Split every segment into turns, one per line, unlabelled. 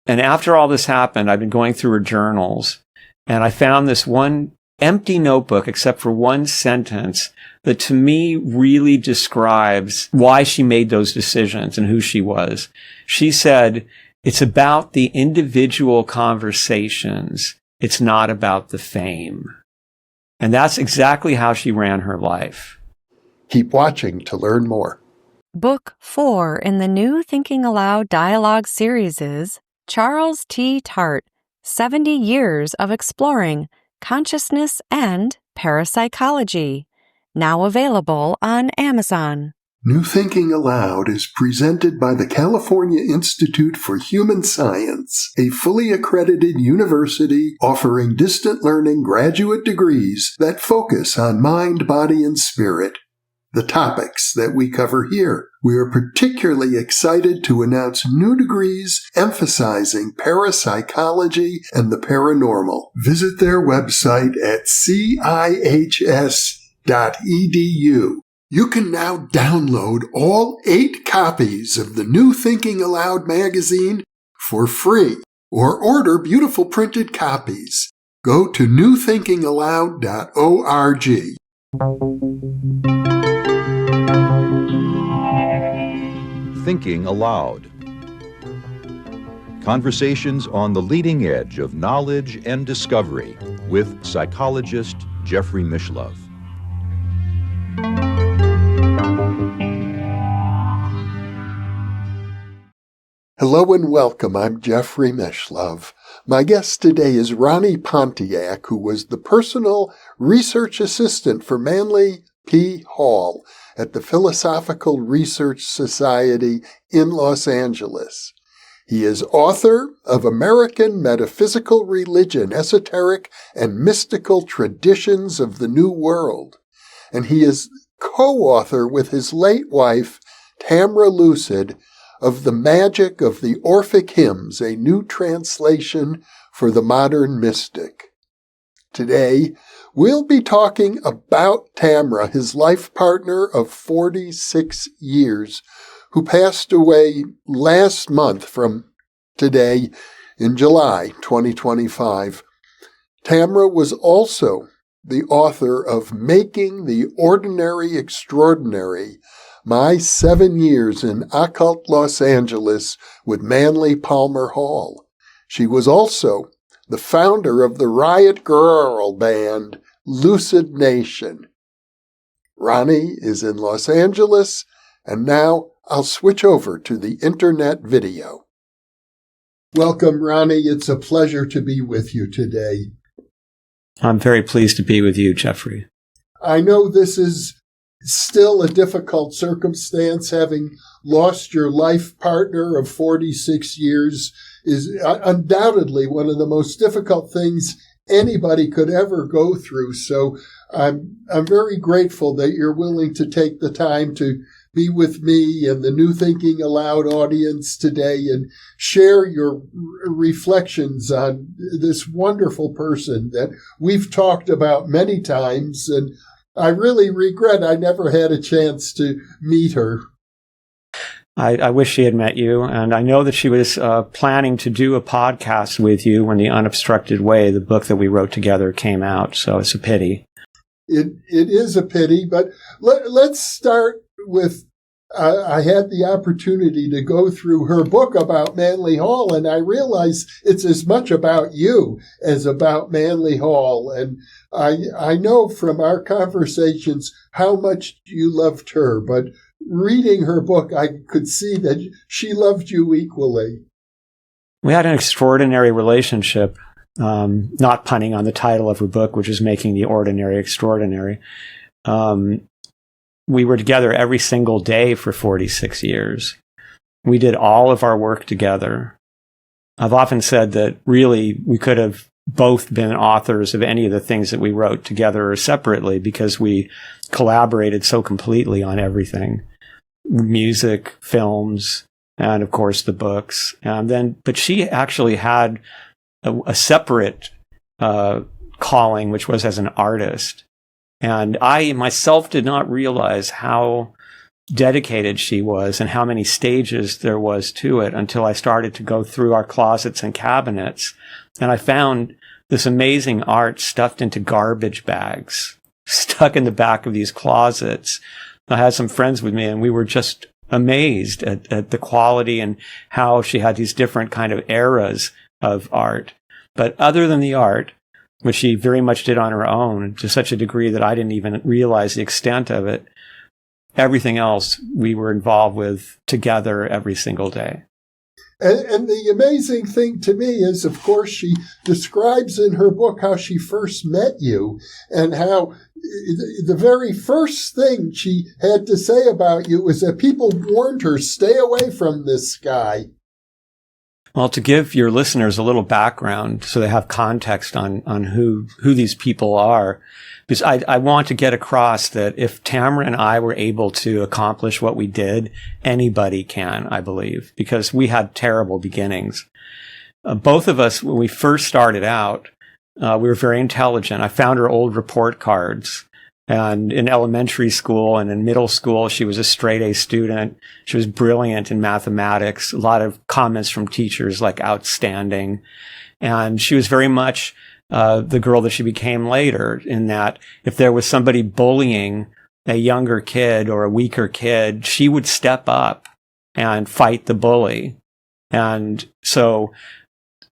And after all this happened, I've been going through her journals, and I found this one empty notebook except for one sentence that to me really describes why she made those decisions and who she was. She said, "It's about the individual conversations. It's not about the fame." And that's exactly how she ran her life.
Keep watching to learn more.
Book 4 in the new Thinking Aloud dialogue series is Charles T. Tart, 70 Years of Exploring Consciousness and Parapsychology, now available on Amazon.
New Thinking Aloud is presented by the California Institute for Human Science, a fully accredited university offering distant learning graduate degrees that focus on mind, body, and spirit. The topics that we cover here. We are particularly excited to announce new degrees emphasizing parapsychology and the paranormal. Visit their website at cihs.edu. You can now download all 8 copies of the New Thinking Aloud magazine for free, or order beautiful printed copies. Go to newthinkingaloud.org.
Thinking Aloud. Conversations on the leading edge of knowledge and discovery with psychologist Jeffrey Mishlove.
Hello and welcome. I'm Jeffrey Mishlove. My guest today is Ronnie Pontiac, who was the personal research assistant for Manly P. Hall at the Philosophical Research Society in Los Angeles. He is author of American Metaphysical Religion, Esoteric and Mystical Traditions of the New World, and he is co-author with his late wife, Tamra Lucid, of The Magic of the Orphic Hymns, a new translation for the modern mystic. Today, we'll be talking about Tamra, his life partner of 46 years, who passed away last month from today in July 2025. Tamra was also the author of Making the Ordinary Extraordinary, My 7 Years in Occult Los Angeles with Manly Palmer Hall. She was also the founder of the Riot Grrrl band, Lucid Nation. Ronnie is in Los Angeles, and now I'll switch over to the internet video. Welcome, Ronnie. It's a pleasure to be with you today.
I'm very pleased to be with you, Jeffrey.
I know this is still a difficult circumstance. Having lost your life partner of 46 years is undoubtedly one of the most difficult things anybody could ever go through. So I'm very grateful that you're willing to take the time to be with me and the New Thinking Aloud audience today and share your reflections on this wonderful person that we've talked about many times. And I really regret I never had a chance to meet her.
I wish she had met you, and I know that she was planning to do a podcast with you when The Unobstructed Way, the book that we wrote together, came out, so it's a pity.
It is a pity, but let's start with, I had the opportunity to go through her book about Manly Hall, and I realized it's as much about you as about Manly Hall. And I know from our conversations how much you loved her, but reading her book, I could see that she loved you equally.
We had an extraordinary relationship, not punning on the title of her book, which is Making the Ordinary Extraordinary. We were together every single day for 46 years. We did all of our work together. I've often said that really we could have both been authors of any of the things that we wrote together or separately because we collaborated so completely on everything. Music, films, and of course the books. But she actually had a separate calling, which was as an artist. And I myself did not realize how dedicated she was and how many stages there was to it until I started to go through our closets and cabinets. And I found this amazing art stuffed into garbage bags, stuck in the back of these closets. I had some friends with me and we were just amazed at the quality and how she had these different kind of eras of art. But other than the art, which she very much did on her own to such a degree that I didn't even realize the extent of it, everything else we were involved with together every single day.
And the amazing thing to me is, of course, she describes in her book how she first met you and how the very first thing she had to say about you was that people warned her, stay away from this guy.
Well, to give your listeners a little background so they have context on who these people are, because I want to get across that if Tamra and I were able to accomplish what we did, anybody can, I believe, because we had terrible beginnings. Both of us, when we first started out, we were very intelligent. I found her old report cards. And in elementary school and in middle school, she was a straight A student. She was brilliant in mathematics. A lot of comments from teachers like outstanding. And she was very much the girl that she became later, in that if there was somebody bullying a younger kid or a weaker kid, she would step up and fight the bully. And so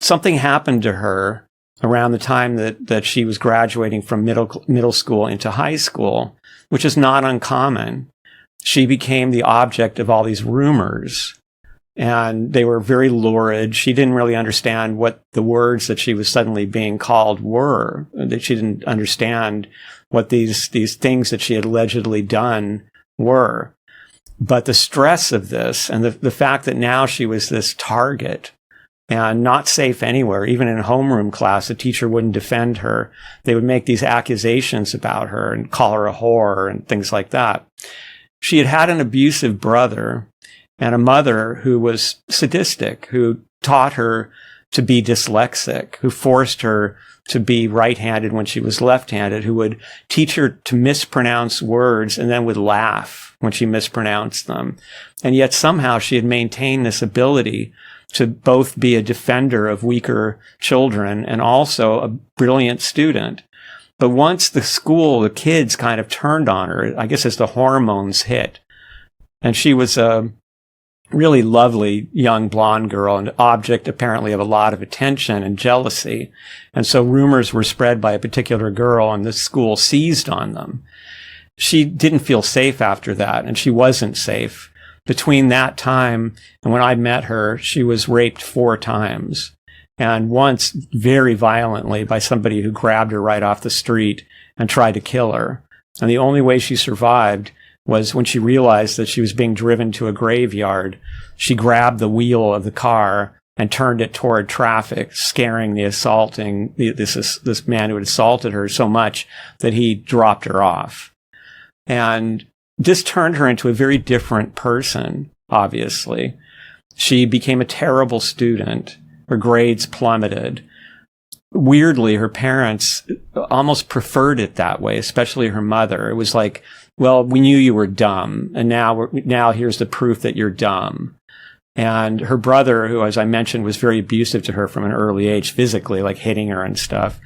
something happened to her around the time that she was graduating from middle school into high school, which is not uncommon. She became the object of all these rumors, and they were very lurid. She didn't really understand what the words that she was suddenly being called were. That she didn't understand what these things that she had allegedly done were. But the stress of this and the fact that now she was this target and not safe anywhere, even in homeroom class, the teacher wouldn't defend her. They would make these accusations about her and call her a whore and things like that. She had an abusive brother and a mother who was sadistic, who taught her to be dyslexic, who forced her to be right-handed when she was left-handed, who would teach her to mispronounce words and then would laugh when she mispronounced them. And yet somehow she had maintained this ability to both be a defender of weaker children and also a brilliant student. But once the kids kind of turned on her, I guess as the hormones hit, and she was a really lovely young blonde girl, an object apparently of a lot of attention and jealousy. And so rumors were spread by a particular girl and the school seized on them. She didn't feel safe after that, and she wasn't safe. Between that time and when I met her, she was raped 4 times, and once very violently by somebody who grabbed her right off the street and tried to kill her. And the only way she survived was when she realized that she was being driven to a graveyard. She grabbed the wheel of the car and turned it toward traffic, scaring this man who had assaulted her so much that he dropped her off. And this turned her into a very different person, obviously. She became a terrible student. Her grades plummeted. Weirdly, her parents almost preferred it that way, especially her mother. It was like, well, we knew you were dumb, and now here's the proof that you're dumb. And her brother, who, as I mentioned, was very abusive to her from an early age, physically, like hitting her and stuff,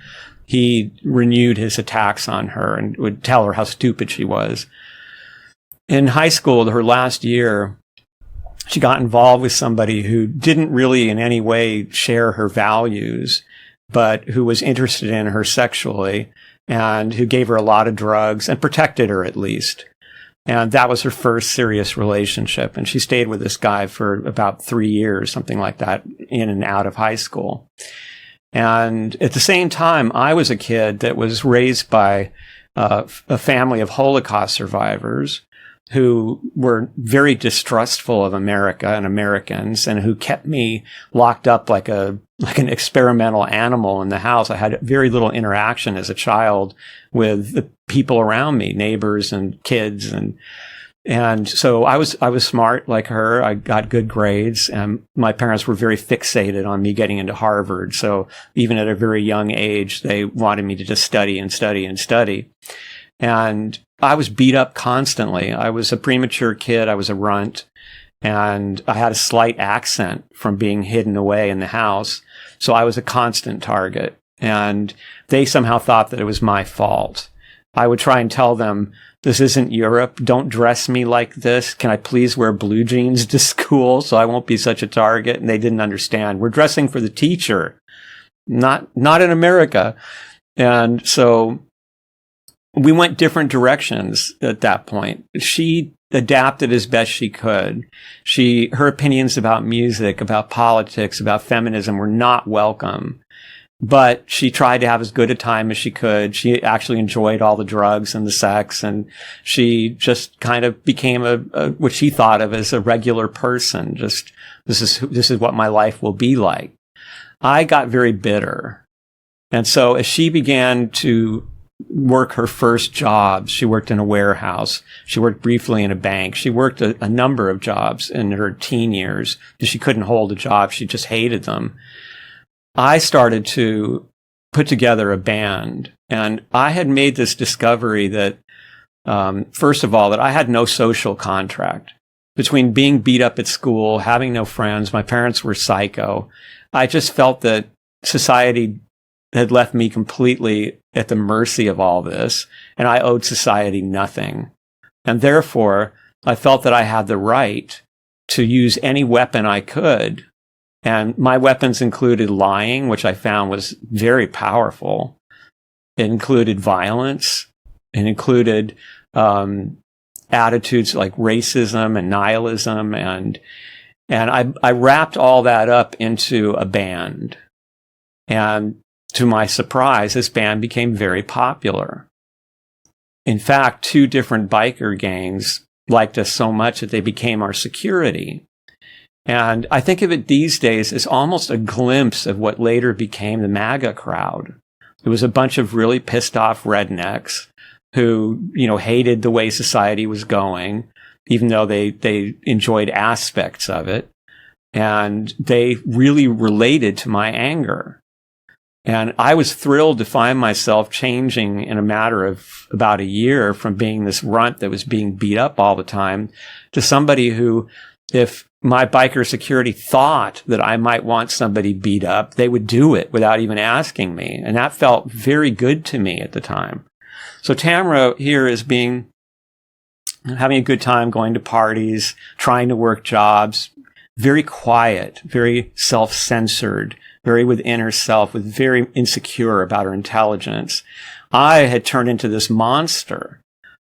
he renewed his attacks on her and would tell her how stupid she was. In high school, her last year, she got involved with somebody who didn't really in any way share her values, but who was interested in her sexually and who gave her a lot of drugs and protected her at least. And that was her first serious relationship. And she stayed with this guy for about 3 years, something like that, in and out of high school. And at the same time, I was a kid that was raised by a family of Holocaust survivors who were very distrustful of America and Americans, and who kept me locked up like an experimental animal in the house. I had very little interaction as a child with the people around me, neighbors and kids, and so I was smart like her. I got good grades, and my parents were very fixated on me getting into Harvard. So even at a very young age, they wanted me to just study and study and study. And I was beat up constantly. I was a premature kid. I was a runt. And I had a slight accent from being hidden away in the house. So I was a constant target. And they somehow thought that it was my fault. I would try and tell them, this isn't Europe. Don't dress me like this. Can I please wear blue jeans to school so I won't be such a target? And they didn't understand. We're dressing for the teacher, not in America. And so we went different directions at that point. She adapted as best she could. Her opinions about music, about politics, about feminism were not welcome. But she tried to have as good a time as she could. She actually enjoyed all the drugs and the sex, and she just kind of became a what she thought of as a regular person. Just, this is what my life will be like. I got very bitter. And so as she began to work her first job, she worked in a warehouse. She worked briefly in a bank. She worked a number of jobs in her teen years because she couldn't hold a job. She just hated them. I started to put together a band, and I had made this discovery that, first of all, that I had no social contract. Between being beat up at school, having no friends, my parents were psycho. I just felt that society had left me completely at the mercy of all this, and I owed society nothing. And therefore, I felt that I had the right to use any weapon I could. And my weapons included lying, which I found was very powerful. It included violence. It included attitudes like racism and nihilism. And I wrapped all that up into a band. And to my surprise, this band became very popular. In fact, 2 different biker gangs liked us so much that they became our security. And I think of it these days as almost a glimpse of what later became the MAGA crowd. It was a bunch of really pissed off rednecks who, hated the way society was going, even though they enjoyed aspects of it. And they really related to my anger. And I was thrilled to find myself changing in a matter of about a year from being this runt that was being beat up all the time to somebody who, if my biker security thought that I might want somebody beat up, they would do it without even asking me. And that felt very good to me at the time. So Tamra here is having a good time, going to parties, trying to work jobs, very quiet, very self-censored, very within herself, very insecure about her intelligence. I had turned into this monster.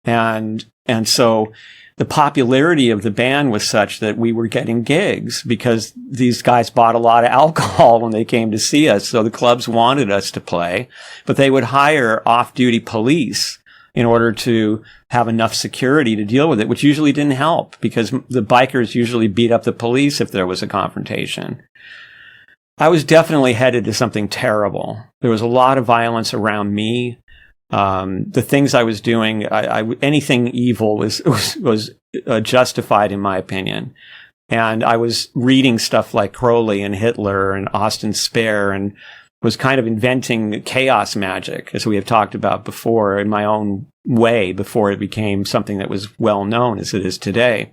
And so the popularity of the band was such that we were getting gigs because these guys bought a lot of alcohol when they came to see us. So the clubs wanted us to play, but they would hire off-duty police in order to have enough security to deal with it, which usually didn't help because the bikers usually beat up the police if there was a confrontation. I was definitely headed to something terrible. There was a lot of violence around me. The things I was doing, anything evil was justified in my opinion. And I was reading stuff like Crowley and Hitler and Austin Spare and was kind of inventing chaos magic, as we have talked about before, in my own way before it became something that was well known as it is today.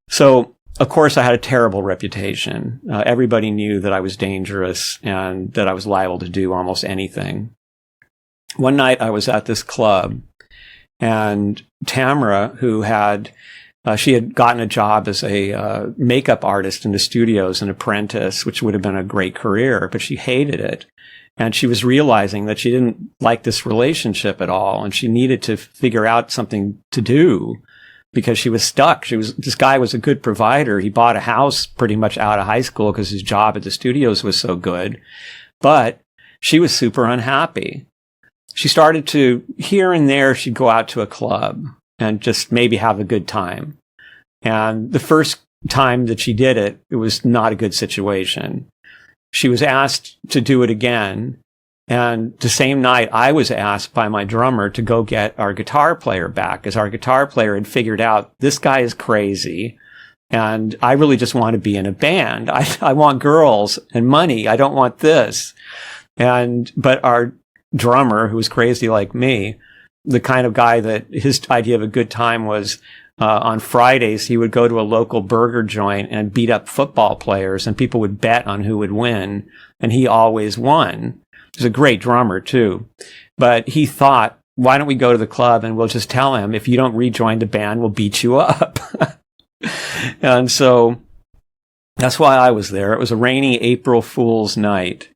So, of course, I had a terrible reputation. Everybody knew that I was dangerous and that I was liable to do almost anything. One night I was at this club, and Tamra, who she had gotten a job as a makeup artist in the studios, an apprentice, which would have been a great career, but she hated it. And she was realizing that she didn't like this relationship at all, and she needed to figure out something to do because she was stuck. This guy was a good provider. He bought a house pretty much out of high school because his job at the studios was so good, but she was super unhappy. She started to, here and there, she'd go out to a club and just maybe have a good time. And the first time that she did it, it was not a good situation. She was asked to do it again. And the same night, I was asked by my drummer to go get our guitar player back, as our guitar player had figured out this guy is crazy. And I really just want to be in a band. I want girls and money. I don't want this. But our drummer, who was crazy like me, the kind of guy that his idea of a good time was on Fridays, he would go to a local burger joint and beat up football players, and people would bet on who would win, and he always won. He was a great drummer, too. But he thought, why don't we go to the club and we'll just tell him, if you don't rejoin the band, we'll beat you up. And so that's why I was there. It was a rainy April Fool's night.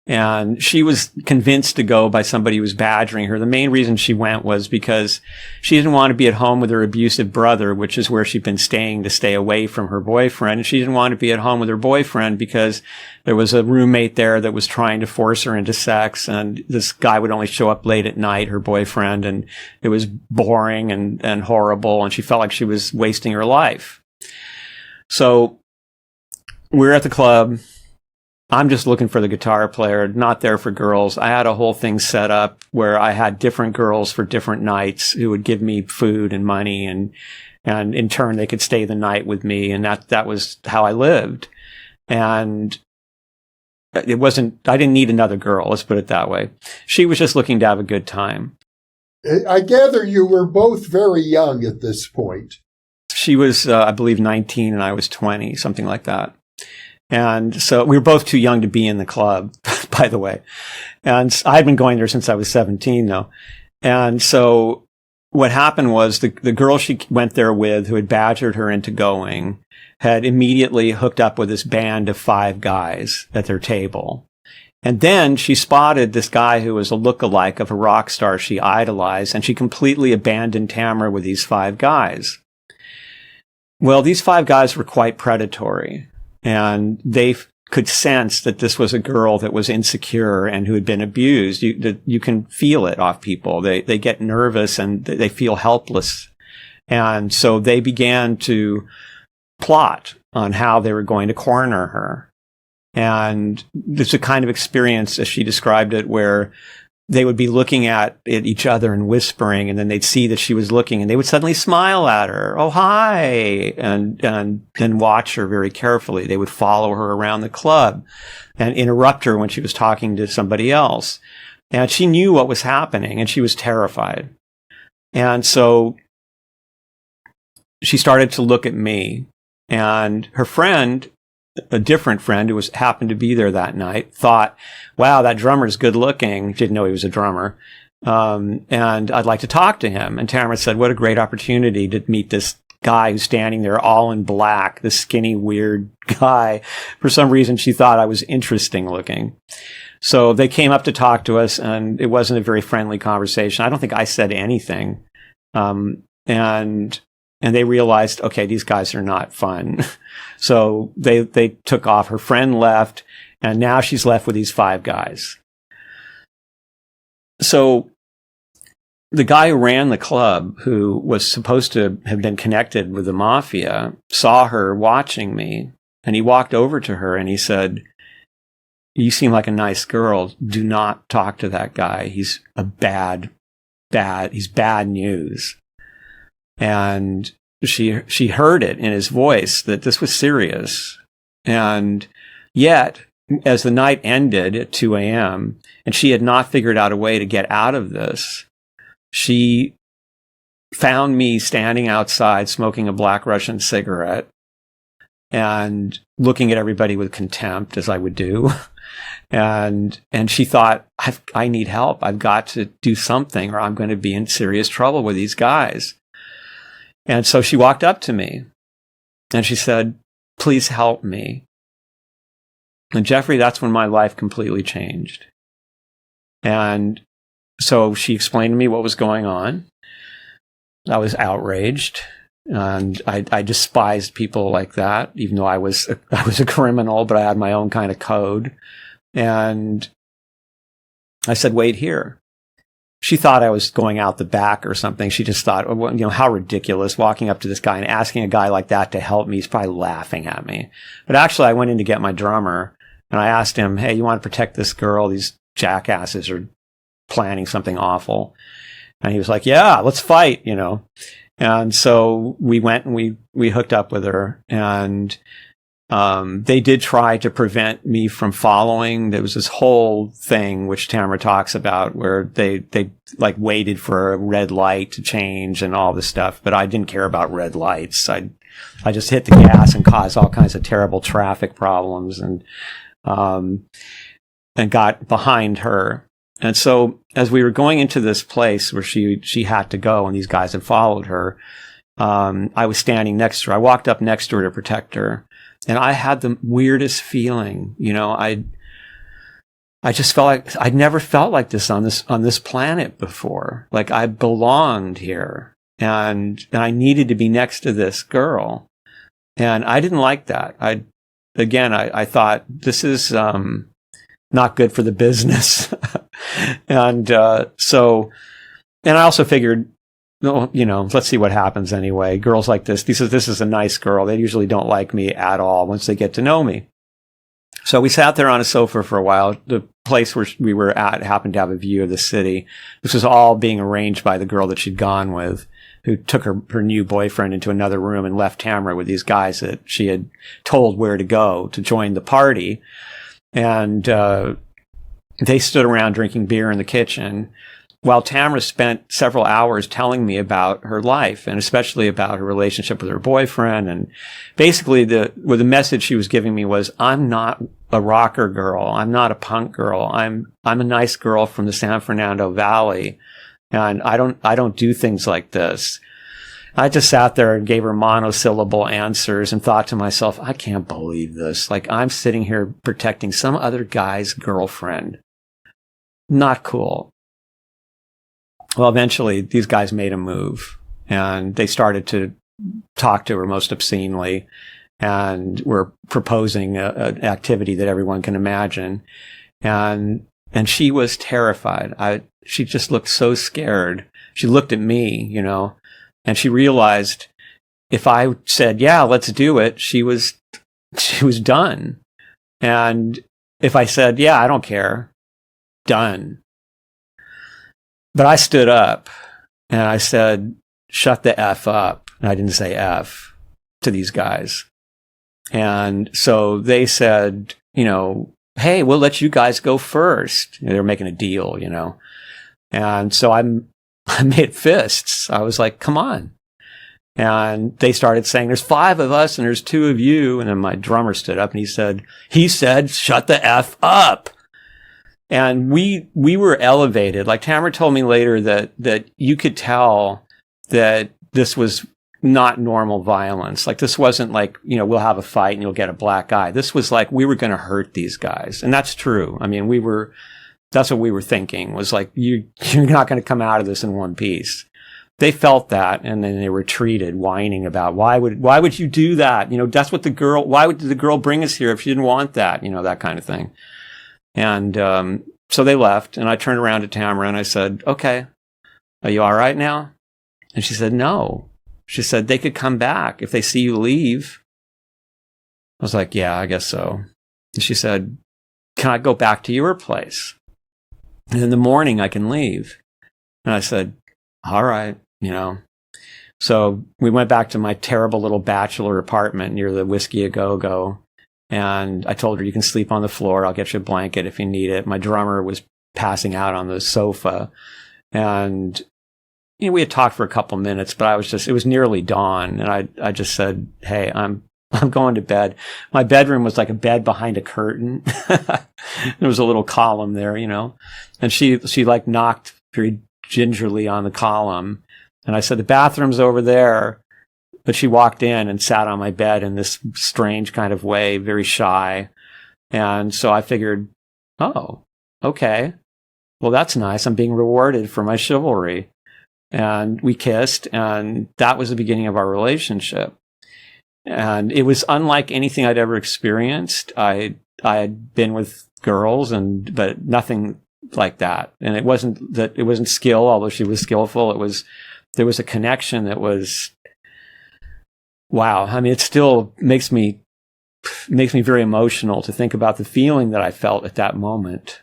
And she was convinced to go by somebody who was badgering her. The main reason she went was because she didn't want to be at home with her abusive brother, which is where she'd been staying to stay away from her boyfriend. And she didn't want to be at home with her boyfriend because there was a roommate there that was trying to force her into sex. And this guy would only show up late at night, her boyfriend, and it was boring and horrible. And she felt like she was wasting her life. So we're at the club. I'm just looking for the guitar player, not there for girls. I had a whole thing set up where I had different girls for different nights who would give me food and money, and in turn they could stay the night with me, and that was how I lived. And it wasn't, I didn't need another girl, let's put it that way. She was just looking to have a good time.
I gather you were both very young at this point.
She was, I believe, 19 and I was 20, something like that. And so we were both too young to be in the club, by the way. And I'd been going there since I was 17, though. And so what happened was the girl she went there with, who had badgered her into going, had immediately hooked up with this band of 5 guys at their table. And then she spotted this guy who was a lookalike of a rock star she idolized, and she completely abandoned Tamra with these 5 guys. Well, these 5 guys were quite predatory. And they could sense that this was a girl that was insecure and who had been abused. You can feel it off people. They get nervous and they feel helpless. And so they began to plot on how they were going to corner her. And there's a kind of experience, as she described it, where they would be looking at each other and whispering, and then they'd see that she was looking, and they would suddenly smile at her. Oh, hi. And watch her very carefully. They would follow her around the club and interrupt her when she was talking to somebody else. And she knew what was happening, and she was terrified. And so she started to look at me, and her friend, a different friend who happened to be there that night, thought, wow, that drummer's good looking. She didn't know he was a drummer. And I'd like to talk to him. And Tamra said, what a great opportunity to meet this guy who's standing there all in black, this skinny, weird guy. For some reason, she thought I was interesting looking. So they came up to talk to us, and it wasn't a very friendly conversation. I don't think I said anything. And they realized, okay, these guys are not fun. So they took off. Her friend left, and now she's left with these 5 guys. So the guy who ran the club, who was supposed to have been connected with the mafia, saw her watching me, and he walked over to her and he said, you seem like a nice girl. Do not talk to that guy. He's he's bad news. And she heard it in his voice that this was serious. And yet, as the night ended at 2 a.m., and she had not figured out a way to get out of this, she found me standing outside smoking a Black Russian cigarette and looking at everybody with contempt, as I would do. And she thought, I need help. I've got to do something, or I'm going to be in serious trouble with these guys. And so she walked up to me and she said, please help me. And Jeffrey, that's when my life completely changed. And so she explained to me what was going on. I was outraged, and I despised people like that, even though I was a criminal, but I had my own kind of code. And I said, wait here. She thought I was going out the back or something. She just thought, oh, how ridiculous, walking up to this guy and asking a guy like that to help me. He's probably laughing at me. But actually, I went in to get my drummer, and I asked him, hey, you want to protect this girl? These jackasses are planning something awful. And he was like, yeah, let's fight, And so we went and we hooked up with her. And They did try to prevent me from following. There was this whole thing which Tamra talks about where they like waited for a red light to change and all this stuff, but I didn't care about red lights. I just hit the gas and caused all kinds of terrible traffic problems and got behind her. And so as we were going into this place where she had to go and these guys had followed her, I was standing next to her. I walked up next to her to protect her. And I had the weirdest feeling, I just felt like I'd never felt like this on this planet before. Like I belonged here and I needed to be next to this girl. And I didn't like that. I thought this is, not good for the business. And I also figured, let's see what happens anyway. Girls like this is a nice girl. They usually don't like me at all once they get to know me. So we sat there on a sofa for a while. The place where we were at happened to have a view of the city. This was all being arranged by the girl that she'd gone with, who took her new boyfriend into another room and left Tamra with these guys that she had told where to go to join the party. And they stood around drinking beer in the kitchen, while Tamra spent several hours telling me about her life and especially about her relationship with her boyfriend. And basically the message she was giving me was, I'm not a rocker girl. I'm not a punk girl. I'm a nice girl from the San Fernando Valley. And I don't do things like this. I just sat there and gave her monosyllable answers and thought to myself, I can't believe this. Like I'm sitting here protecting some other guy's girlfriend. Not cool. Well, eventually these guys made a move and they started to talk to her most obscenely and were proposing an activity that everyone can imagine. And she was terrified. She just looked so scared. She looked at me, and she realized if I said, yeah, let's do it, she was done. And if I said, yeah, I don't care, done. But I stood up and I said, shut the F up. And I didn't say F to these guys. And so they said, hey, we'll let you guys go first. They were making a deal, And so I made fists. I was like, come on. And they started saying, there's 5 of us and there's 2 of you. And then my drummer stood up and he said, shut the F up. And we were elevated. Like Tamra told me later that you could tell that this was not normal violence. Like this wasn't like, we'll have a fight and you'll get a black eye. This was like, we were going to hurt these guys. And that's true. I mean, that's what we were thinking was like, you're not going to come out of this in one piece. They felt that. And then they retreated whining about why would you do that? That's what why did the girl bring us here if she didn't want that? That kind of thing. And so they left, and I turned around to Tamra and I said, okay, are you all right now? And she said, no. She said, they could come back if they see you leave. I was like, yeah, I guess so. And she said, can I go back to your place? And in the morning I can leave. And I said, all right, So we went back to my terrible little bachelor apartment near the Whiskey A Go-Go. And I told her, you can sleep on the floor. I'll get you a blanket if you need it. My drummer was passing out on the sofa. And, we had talked for a couple minutes, but it was nearly dawn. And I just said, hey, I'm going to bed. My bedroom was like a bed behind a curtain. There was a little column there, and she like knocked very gingerly on the column. And I said, the bathroom's over there. But she walked in and sat on my bed in this strange kind of way, very shy. And so I figured, oh, okay. Well, that's nice. I'm being rewarded for my chivalry. And we kissed, and that was the beginning of our relationship. And it was unlike anything I'd ever experienced. I had been with girls, but nothing like that. And it wasn't skill, although she was skillful. There was a connection that was, wow. I mean, it still makes me very emotional to think about the feeling that I felt at that moment.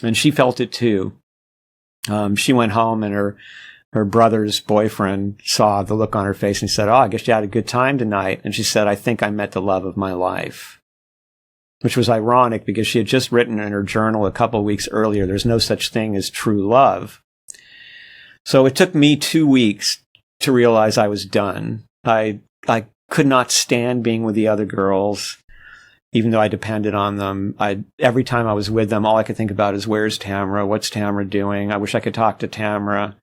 And she felt it too. She went home and her brother's boyfriend saw the look on her face and he said, "Oh, I guess you had a good time tonight." And she said, "I think I met the love of my life," which was ironic because she had just written in her journal a couple of weeks earlier, "There's no such thing as true love." So it took me 2 weeks to realize I was done. I could not stand being with the other girls, even though I depended on them. Every time I was with them, all I could think about is, where's Tamra? What's Tamra doing? I wish I could talk to Tamra.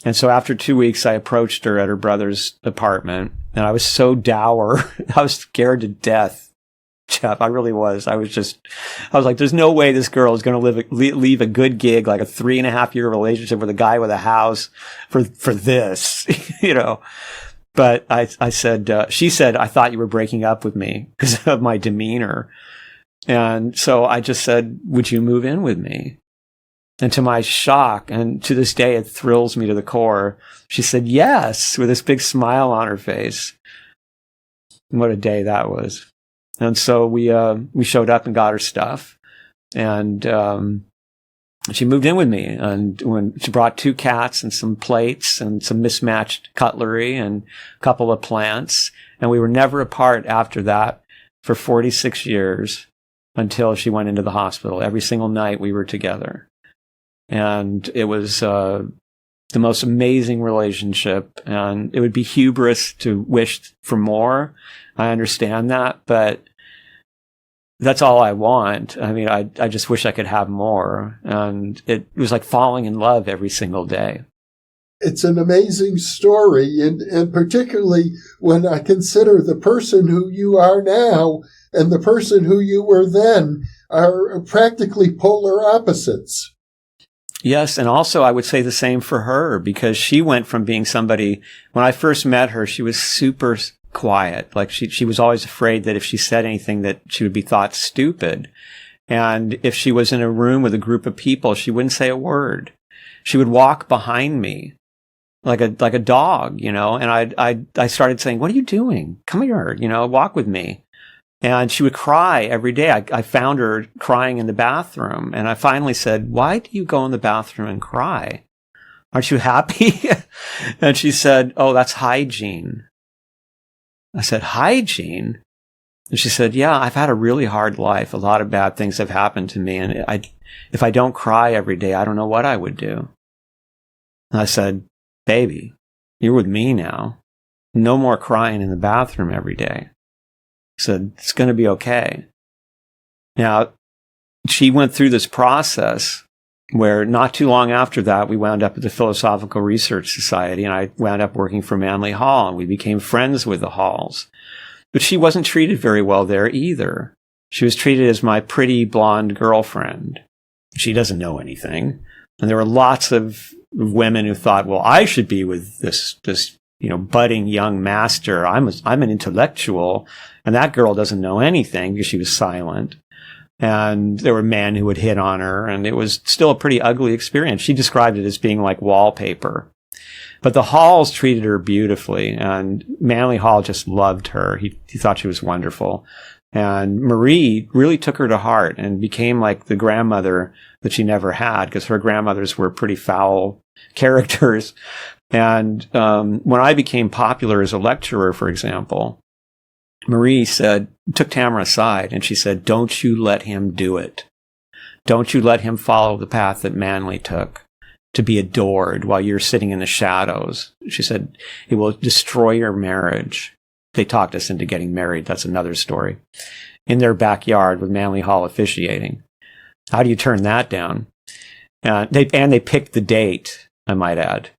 And so after 2 weeks, I approached her at her brother's apartment, and I was so dour. I was scared to death, Jeff. I really was. I was like, there's no way this girl is going to leave a good gig, like a 3.5-year relationship with a guy with a house for this, But I said, she said, "I thought you were breaking up with me because of my demeanor." And so I just said, "Would you move in with me?" And to my shock, and to this day, it thrills me to the core, she said yes, with this big smile on her face. And what a day that was. And so we showed up and got her stuff. And she moved in with me. And when she brought 2 cats and some plates and some mismatched cutlery and a couple of plants. And we were never apart after that for 46 years until she went into the hospital. Every single night we were together. And it was the most amazing relationship, and it would be hubris to wish for more. I understand that, but that's all I want. I mean, I just wish I could have more. And it was like falling in love every single day.
It's an amazing story, and particularly when I consider the person who you are now and the person who you were then are practically polar opposites.
Yes, and also I would say the same for her, because she went from being somebody, when I first met her, she was super quiet. Like she was always afraid that if she said anything that she would be thought stupid. And if she was in a room with a group of people, she wouldn't say a word. She would walk behind me like a dog, and I started saying, "What are you doing? Come here, walk with me." And she would cry every day. I found her crying in the bathroom. And I finally said, "Why do you go in the bathroom and cry? Aren't you happy?" And she said, "Oh, that's hygiene." I said, "Hygiene?" And she said, "Yeah, I've had a really hard life. A lot of bad things have happened to me. And if I don't cry every day, I don't know what I would do." And I said, "Baby, you're with me now. No more crying in the bathroom every day." Said, "It's going to be okay." Now, she went through this process where not too long after that, we wound up at the Philosophical Research Society, and I wound up working for Manly Hall, and we became friends with the Halls. But she wasn't treated very well there either. She was treated as my pretty blonde girlfriend. She doesn't know anything. And there were lots of women who thought, well, I should be with this budding young master. I'm an intellectual. And that girl doesn't know anything because she was silent. And there were men who would hit on her, and it was still a pretty ugly experience. She described it as being like wallpaper. But the Halls treated her beautifully, and Manly Hall just loved her. He thought she was wonderful. And Marie really took her to heart and became like the grandmother that she never had, because her grandmothers were pretty foul characters. And when I became popular as a lecturer, for example, Marie took Tamra aside, and she said, "Don't you let him do it. Don't you let him follow the path that Manly took, to be adored while you're sitting in the shadows." She said, "It will destroy your marriage." They talked us into getting married. That's another story. In their backyard with Manly Hall officiating. How do you turn that down? They picked the date, I might add.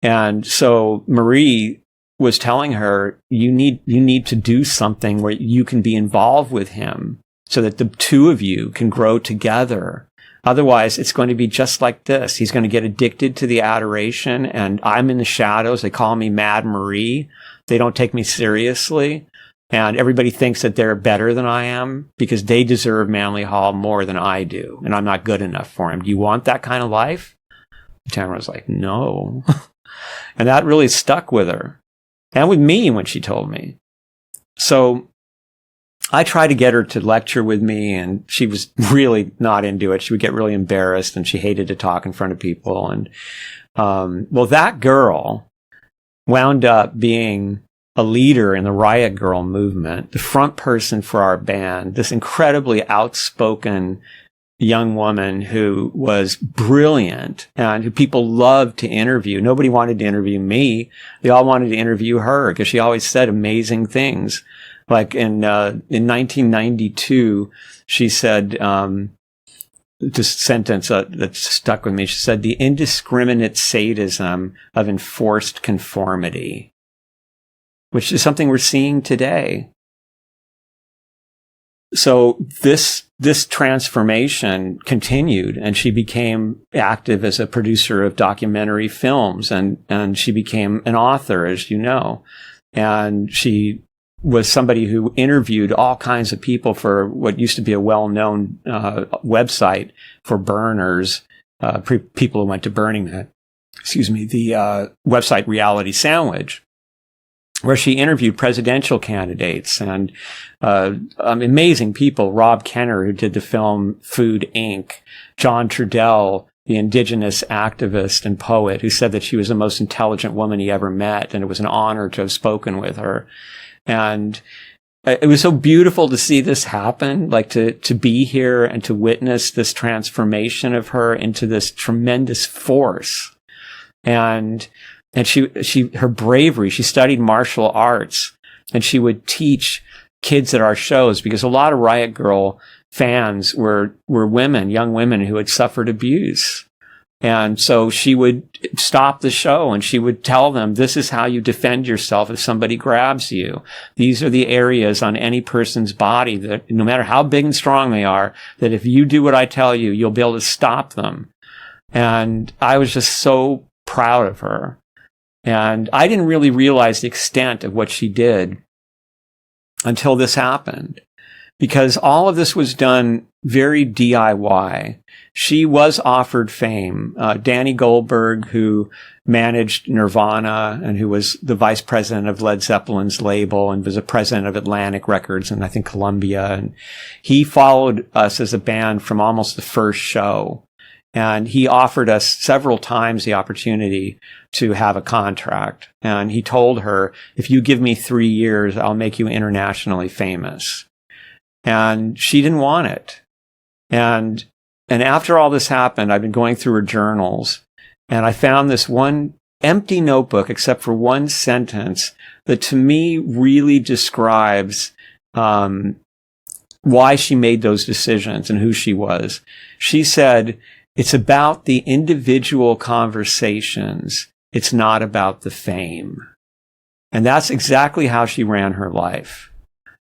And so Marie was telling her, you need to do something where you can be involved with him so that the two of you can grow together. Otherwise, it's going to be just like this. He's going to get addicted to the adoration, and I'm in the shadows. They call me Mad Marie. They don't take me seriously. And everybody thinks that they're better than I am because they deserve Manly Hall more than I do. And I'm not good enough for him. Do you want that kind of life? Tamra was like, no. And that really stuck with her. And with me when she told me. So I tried to get her to lecture with me, and she was really not into it. She would get really embarrassed, and she hated to talk in front of people. And Well, that girl wound up being a leader in the Riot Grrrl movement, the front person for our band, this incredibly outspoken young woman who was brilliant and who people loved to interview. Nobody wanted to interview me. They all wanted to interview her because she always said amazing things. Like in 1992, she said, this sentence that stuck with me. She said, "The indiscriminate sadism of enforced conformity," which is something we're seeing today. So this transformation continued, and she became active as a producer of documentary films, and she became an author, as you know. And she was somebody who interviewed all kinds of people for what used to be a well-known website for burners, people who went to Burning Man. The website Reality Sandwich, where she interviewed presidential candidates and amazing people. Rob Kenner, who did the film Food, Inc., John Trudell, the indigenous activist and poet, who said that she was the most intelligent woman he ever met, and it was an honor to have spoken with her. And it was so beautiful to see this happen, like to be here and to witness this transformation of her into this tremendous force. And her bravery, she studied martial arts, and she would teach kids at our shows, because a lot of Riot Grrrl fans were women, young women who had suffered abuse. And so she would stop the show and she would tell them, this is how you defend yourself if somebody grabs you. These are the areas on any person's body that, no matter how big and strong they are, that if you do what I tell you, you'll be able to stop them. And I was just so proud of her. And I didn't really realize the extent of what she did until this happened, because all of this was done very DIY. She was offered fame. Danny Goldberg, who managed Nirvana and who was the vice president of Led Zeppelin's label and was a president of Atlantic Records and I think Columbia, and he followed us as a band from almost the first show. And he offered us several times the opportunity to have a contract. And he told her, if you give me 3 years, I'll make you internationally famous. And she didn't want it. And after all this happened, I've been going through her journals, and I found this one empty notebook, except for one sentence that to me really describes why she made those decisions and who she was. She said, "It's about the individual conversations. It's not about the fame." And that's exactly how she ran her life.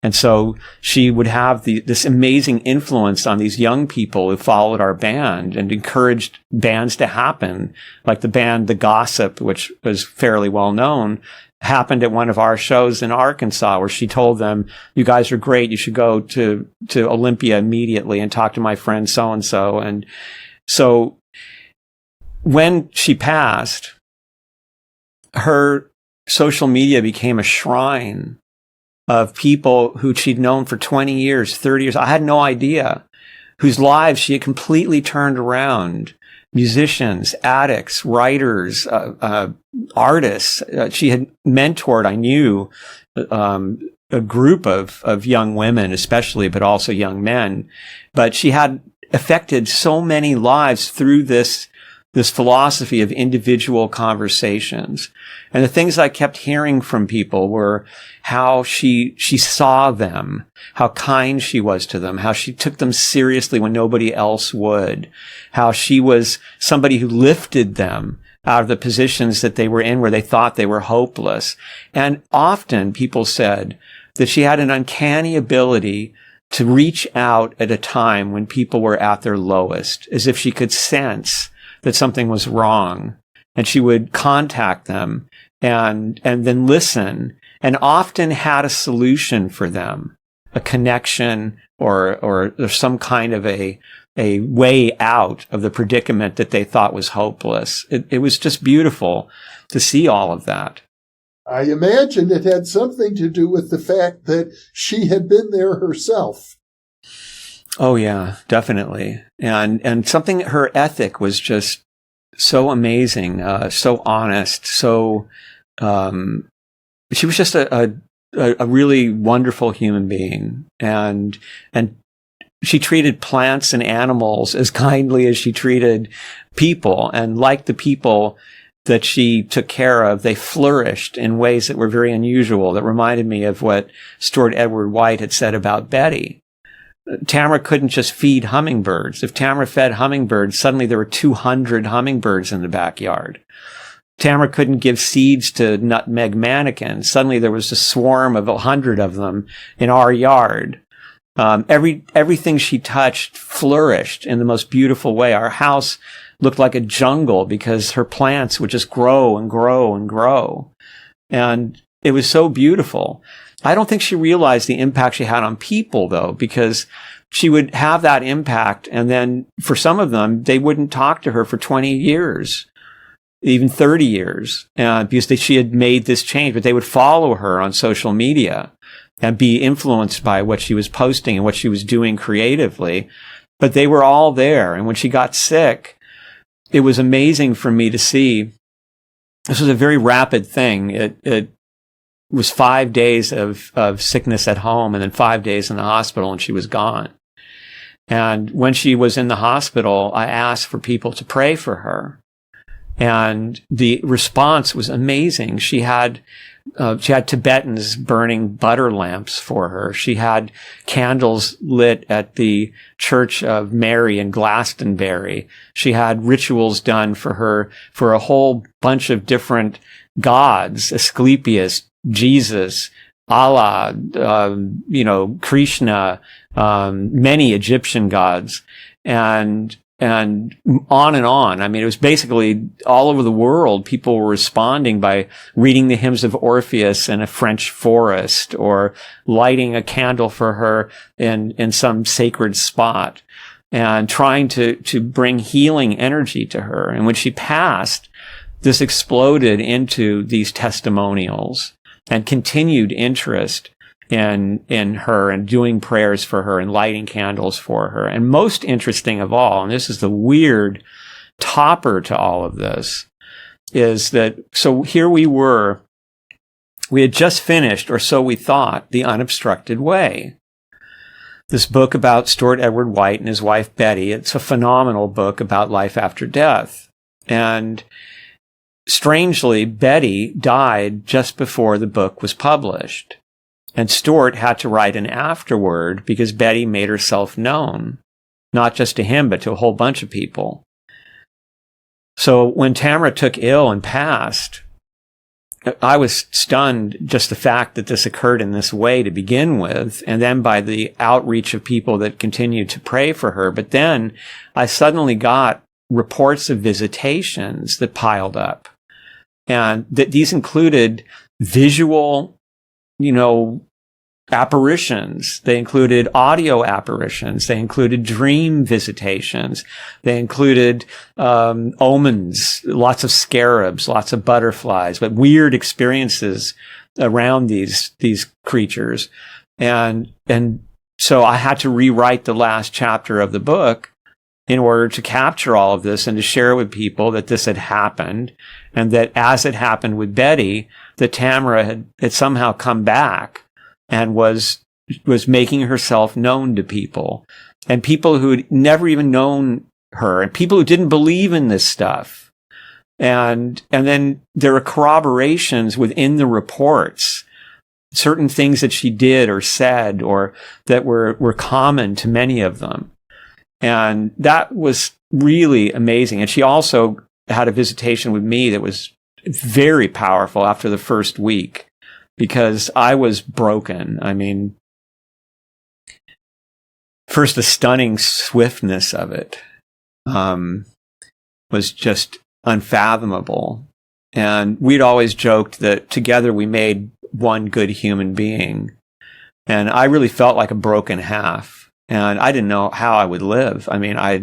And so she would have this amazing influence on these young people who followed our band and encouraged bands to happen. Like the band The Gossip, which was fairly well known, happened at one of our shows in Arkansas, where she told them, "You guys are great. You should go to Olympia immediately and talk to my friend so-and-so." And so when she passed, her social media became a shrine of people who she'd known for 20 years, 30 years. I had no idea, whose lives she had completely turned around. Musicians, addicts, writers, artists. She had mentored, I knew, a group of young women, especially, but also young men. But she had affected so many lives through this philosophy of individual conversations. And the things I kept hearing from people were how she saw them, how kind she was to them, how she took them seriously when nobody else would, how she was somebody who lifted them out of the positions that they were in where they thought they were hopeless. And often people said that she had an uncanny ability to reach out at a time when people were at their lowest, as if she could sense that something was wrong, and she would contact them and then listen, and often had a solution for them, a connection or some kind of a way out of the predicament that they thought was hopeless. It was just beautiful to see all of that.
I imagine it had something to do with the fact that she had been there herself.
Oh yeah, definitely. And something, her ethic was just so amazing, so honest, so she was just a really wonderful human being, and she treated plants and animals as kindly as she treated people, and like the people that she took care of, they flourished in ways that were very unusual, that reminded me of what Stuart Edward White had said about Betty. Tamra couldn't just feed hummingbirds. If Tamra fed hummingbirds, suddenly there were 200 hummingbirds in the backyard. Tamra couldn't give seeds to nutmeg mannequins. Suddenly there was a swarm of 100 of them in our yard. Everything she touched flourished in the most beautiful way. Our house looked like a jungle because her plants would just grow and grow and grow. And it was so beautiful. I don't think she realized the impact she had on people, though, because she would have that impact, and then for some of them, they wouldn't talk to her for 20 years, even 30 years, because she had made this change, but they would follow her on social media and be influenced by what she was posting and what she was doing creatively. But they were all there. And when she got sick, it was amazing for me to see. This was a very rapid thing. It was 5 days of sickness at home and then 5 days in the hospital, and she was gone. And when she was in the hospital, I asked for people to pray for her. And the response was amazing. She had Tibetans burning butter lamps for her. She had candles lit at the Church of Mary in Glastonbury. She had rituals done for her for a whole bunch of different gods, Asclepius, Jesus, Allah, Krishna, many Egyptian gods, and on and on. I mean, it was basically all over the world. People were responding by reading the hymns of Orpheus in a French forest, or lighting a candle for her in some sacred spot, and trying to bring healing energy to her. And when she passed, this exploded into these testimonials and continued interest in her, and doing prayers for her and lighting candles for her. And most interesting of all, and this is the weird topper to all of this, is that, so here we had just finished, or so we thought, The Unobstructed Way. This book about Stuart Edward White and his wife Betty. It's a phenomenal book about life after death. And strangely, Betty died just before the book was published. And Stuart had to write an afterword because Betty made herself known, not just to him, but to a whole bunch of people. So when Tamra took ill and passed, I was stunned just the fact that this occurred in this way to begin with, and then by the outreach of people that continued to pray for her. But then I suddenly got reports of visitations that piled up. And these included visual, apparitions. They included audio apparitions. They included dream visitations. They included omens, lots of scarabs, lots of butterflies, but weird experiences around these creatures. And so I had to rewrite the last chapter of the book in order to capture all of this and to share with people that this had happened, and that as it happened with Betty, that Tamra had somehow come back and was making herself known to people, and people who had never even known her, and people who didn't believe in this stuff. And then there are corroborations within the reports, certain things that she did or said, or that were common to many of them. And that was really amazing. And she also had a visitation with me that was very powerful after the first week, because I was broken. I mean, first, the stunning swiftness of it was just unfathomable. And we'd always joked that together we made one good human being. And I really felt like a broken half. And I didn't know how I would live. I mean, I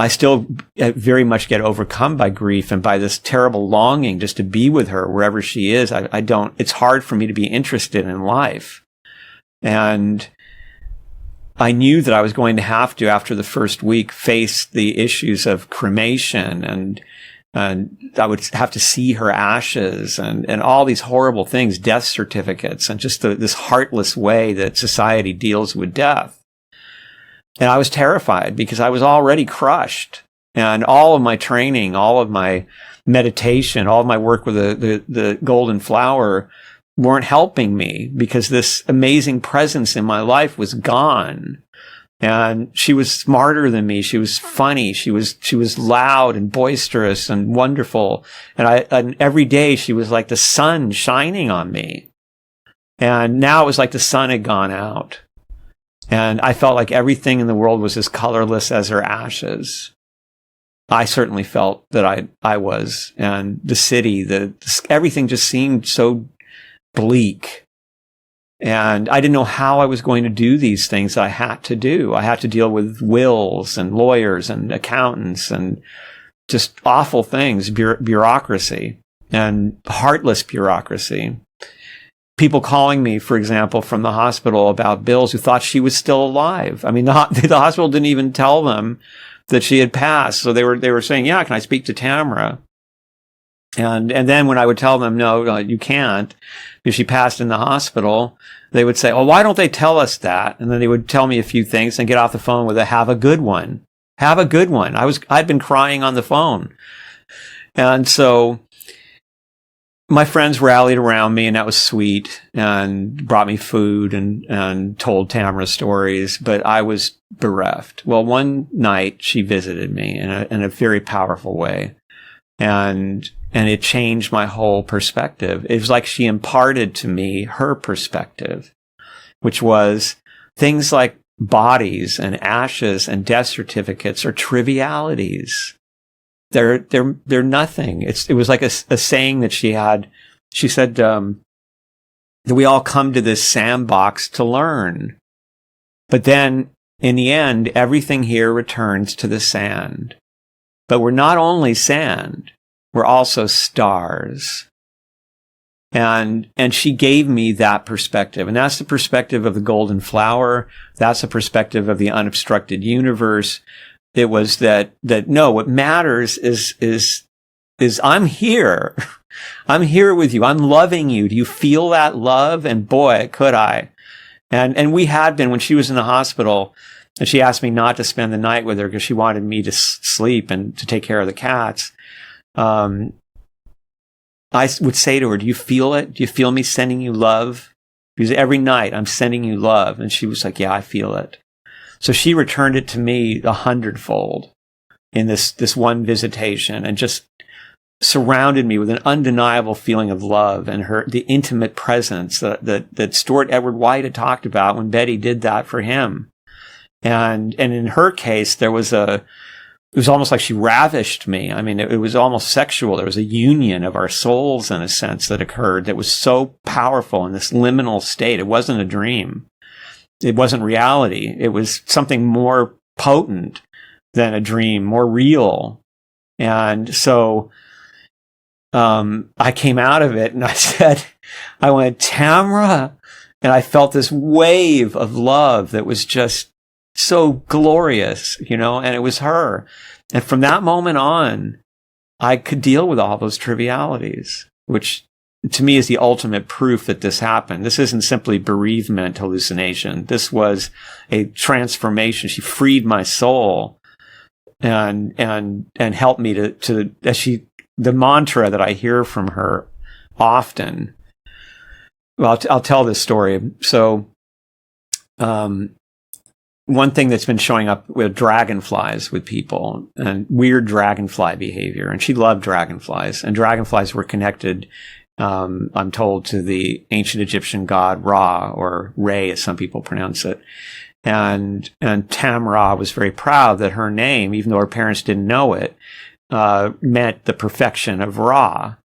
still very much get overcome by grief and by this terrible longing just to be with her wherever she is. It's hard for me to be interested in life. And I knew that I was going to have to, after the first week, face the issues of cremation, and I would have to see her ashes, and all these horrible things, death certificates, and just this heartless way that society deals with death. And I was terrified because I was already crushed, and all of my training, all of my meditation, all of my work with the golden flower weren't helping me, because this amazing presence in my life was gone. And she was smarter than me. She was funny. She was loud and boisterous and wonderful. And every day she was like the sun shining on me. And now it was like the sun had gone out. And I felt like everything in the world was as colorless as her ashes. I certainly felt that I was. And the city, everything just seemed so bleak. And I didn't know how I was going to do these things that I had to do. I had to deal with wills and lawyers and accountants and just awful things, bureaucracy and heartless bureaucracy. People calling me, for example, from the hospital about bills who thought she was still alive. I mean, the hospital didn't even tell them that she had passed. So they were saying, yeah, can I speak to Tamra? And then when I would tell them, no, you can't, because she passed in the hospital, they would say, oh, why don't they tell us that? And then they would tell me a few things and get off the phone with have a good one. Have a good one. I'd been crying on the phone. And so my friends rallied around me, and that was sweet, and brought me food and told Tamra stories, but I was bereft. Well, one night she visited me in a very powerful way. And it changed my whole perspective. It was like she imparted to me her perspective, which was things like bodies and ashes and death certificates are trivialities. They're nothing. It was like a saying that she had. She said that we all come to this sandbox to learn, but then in the end, everything here returns to the sand. But we're not only sand, we're also stars. And she gave me that perspective. And that's the perspective of the golden flower. That's the perspective of the unobstructed universe. It was that no, what matters is I'm here. I'm here with you. I'm loving you. Do you feel that love? And boy, could I. And we had been, when she was in the hospital, and she asked me not to spend the night with her because she wanted me to sleep and to take care of the cats. I would say to her, do you feel it? Do you feel me sending you love? Because every night I'm sending you love. And she was like, yeah, I feel it. So she returned it to me 100-fold in this one visitation, and just surrounded me with an undeniable feeling of love and the intimate presence that Stuart Edward White had talked about when Betty did that for him. And in her case, it was almost like she ravished me. I mean, it was almost sexual. There was a union of our souls, in a sense, that occurred that was so powerful in this liminal state. It wasn't a dream. It wasn't reality. It was something more potent than a dream, more real. And so I came out of it and I went, Tamra. And I felt this wave of love that was just so glorious, and it was her. And from that moment on, I could deal with all those trivialities, which to me is the ultimate proof that this happened. This isn't simply bereavement hallucination. This was a transformation. She freed my soul and helped me to the mantra that I hear from her often. Well, I'll tell this story. So, one thing that's been showing up with dragonflies with people, and weird dragonfly behavior. And she loved dragonflies, and dragonflies were connected, I'm told, to the ancient Egyptian god Ra, or Re, as some people pronounce it. And Tamra was very proud that her name, even though her parents didn't know it, meant the perfection of Ra.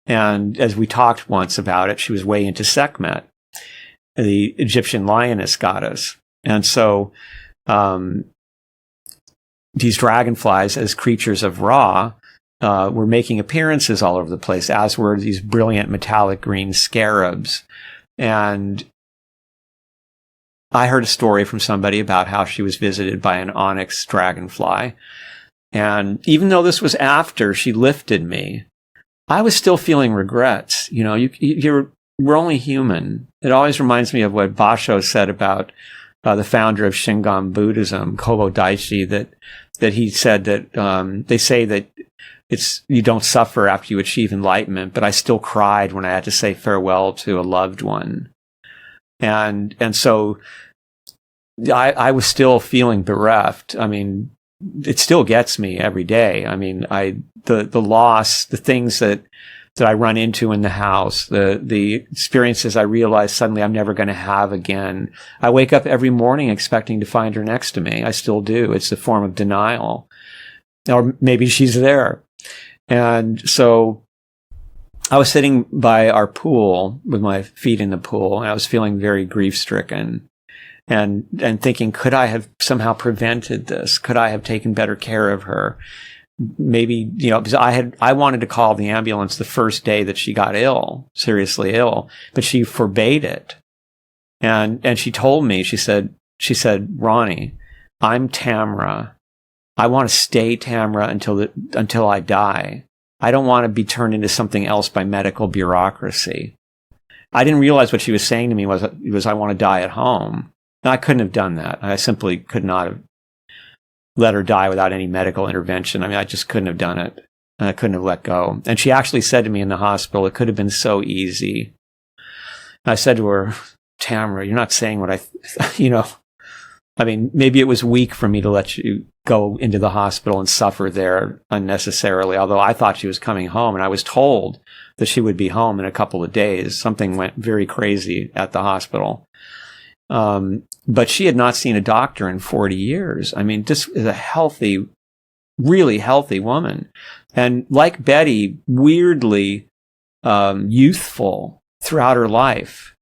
And as we talked once about it, she was way into Sekhmet, the Egyptian lioness goddess. And so these dragonflies, as creatures of Ra, were making appearances all over the place, as were these brilliant metallic green scarabs. And I heard a story from somebody about how she was visited by an onyx dragonfly. And even though this was after she lifted me, I was still feeling regrets. You know, we're only human. It always reminds me of what Basho said about the founder of Shingon Buddhism, Kobo Daishi, that he said that they say that you don't suffer after you achieve enlightenment, but I still cried when I had to say farewell to a loved one. And so I was still feeling bereft. I mean, it still gets me every day. I mean, the loss, the things that I run into in the house, the experiences I realize suddenly I'm never going to have again. I wake up every morning expecting to find her next to me. I still do. It's a form of denial. Or maybe she's there. And so I was sitting by our pool with my feet in the pool, and I was feeling very grief-stricken and thinking, could I have somehow prevented this? Could I have taken better care of her? Maybe, you know, because I wanted to call the ambulance the first day that she got ill, seriously ill, but she forbade it. And she told me, she said, Ronnie, I'm Tamra. I want to stay Tamra until I die. I don't want to be turned into something else by medical bureaucracy. I didn't realize what she was saying to me was I want to die at home. And I couldn't have done that. I simply could not have let her die without any medical intervention. I mean, I just couldn't have done it. And I couldn't have let go. And she actually said to me in the hospital, it could have been so easy. And I said to her, Tamra, you're not saying what you know, I mean, maybe it was weak for me to let you go into the hospital and suffer there unnecessarily, although I thought she was coming home, and I was told that she would be home in a couple of days. Something went very crazy at the hospital. But she had not seen a doctor in 40 years. I mean, this is a healthy, really healthy woman. And like Betty, weirdly youthful throughout her life.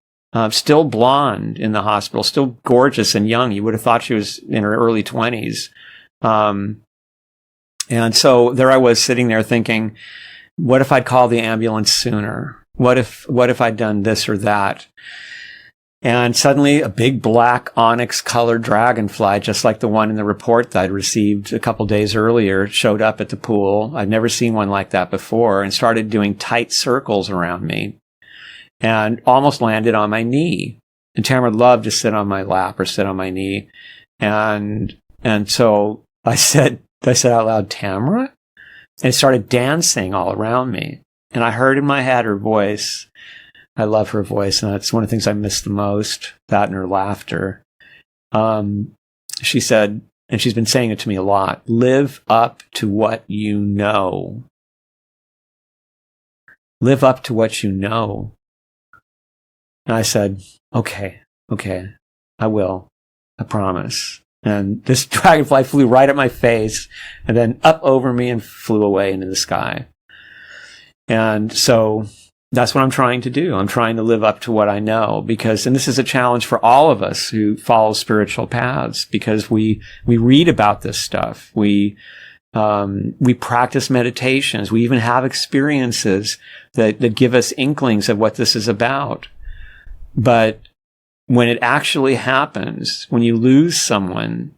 Still blonde in the hospital, still gorgeous and young. You would have thought she was in her early 20s. And so there I was sitting there thinking, what if I'd called the ambulance sooner? What if I'd done this or that? And suddenly a big black onyx colored dragonfly, just like the one in the report that I'd received a couple days earlier, showed up at the pool. I'd never seen one like that before, and started doing tight circles around me and almost landed on my knee. And Tamara loved to sit on my lap or sit on my knee. And so I said out loud, Tamara? And it started dancing all around me. And I heard in my head her voice. I love her voice, and that's one of the things I miss the most, that and her laughter. She said, and she's been saying it to me a lot, live up to what you know. Live up to what you know. And I said, okay, I will. I promise. And this dragonfly flew right at my face and then up over me and flew away into the sky. And so that's what I'm trying to do. I'm trying to live up to what I know and this is a challenge for all of us who follow spiritual paths, because we read about this stuff. We practice meditations. We even have experiences that give us inklings of what this is about. But when it actually happens, when you lose someone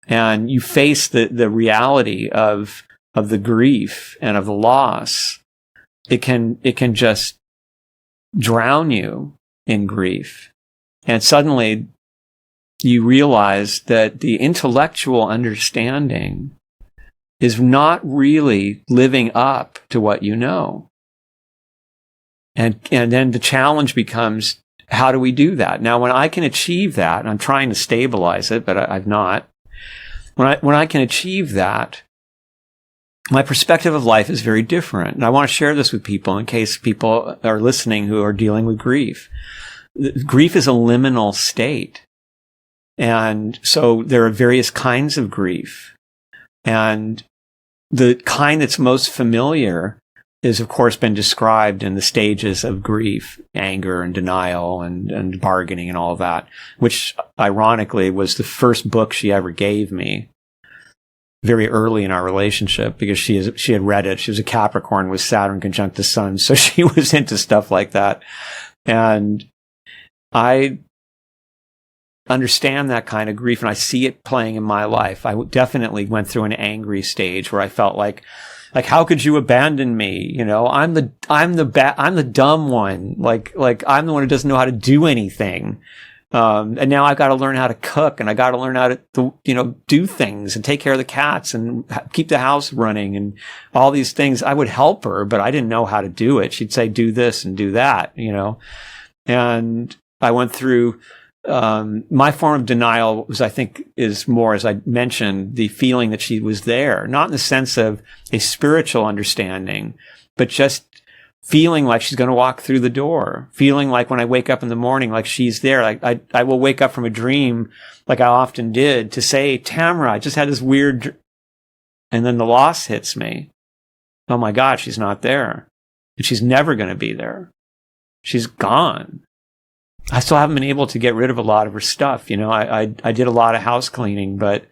and you face the reality of the grief and of the loss, it can just drown you in grief. And suddenly you realize that the intellectual understanding is not really living up to what you know. And then the challenge becomes, how do we do that? Now, when I can achieve that, and I'm trying to stabilize it, but I've not. When I can achieve that, my perspective of life is very different. And I want to share this with people in case people are listening who are dealing with grief. Grief is a liminal state. And so there are various kinds of grief. And the kind that's most familiar is, of course, been described in the stages of grief, anger and denial and bargaining and all of that, which ironically was the first book she ever gave me very early in our relationship, because she had read it. She was a Capricorn with Saturn conjunct the Sun, so she was into stuff like that. And I understand that kind of grief, and I see it playing in my life. I definitely went through an angry stage where I felt like how could you abandon me? You know, I'm the dumb one. Like I'm the one who doesn't know how to do anything. And now I've got to learn how to cook, and I got to learn how to, do things and take care of the cats and keep the house running and all these things. I would help her, but I didn't know how to do it. She'd say, do this and do that, and I went through, my form of denial was, I think, is more, as I mentioned, the feeling that she was there, not in the sense of a spiritual understanding, but just feeling like she's going to walk through the door, feeling like when I wake up in the morning, like she's there. Like I will wake up from a dream, like I often did, to say, Tamra, I just had this weird, and then the loss hits me. Oh my God, she's not there. And she's never going to be there. She's gone. I still haven't been able to get rid of a lot of her stuff. I did a lot of house cleaning, but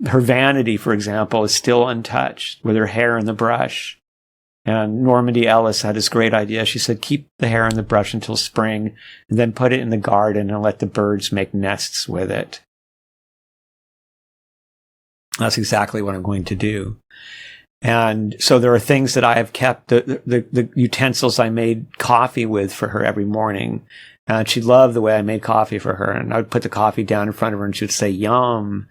her vanity, for example, is still untouched, with her hair in the brush. And Normandy Ellis had this great idea. She said, keep the hair in the brush until spring, and then put it in the garden and let the birds make nests with it. That's exactly what I'm going to do. And so there are things that I have kept, the utensils I made coffee with for her every morning. And she loved the way I made coffee for her. And I would put the coffee down in front of her, and she would say, yum.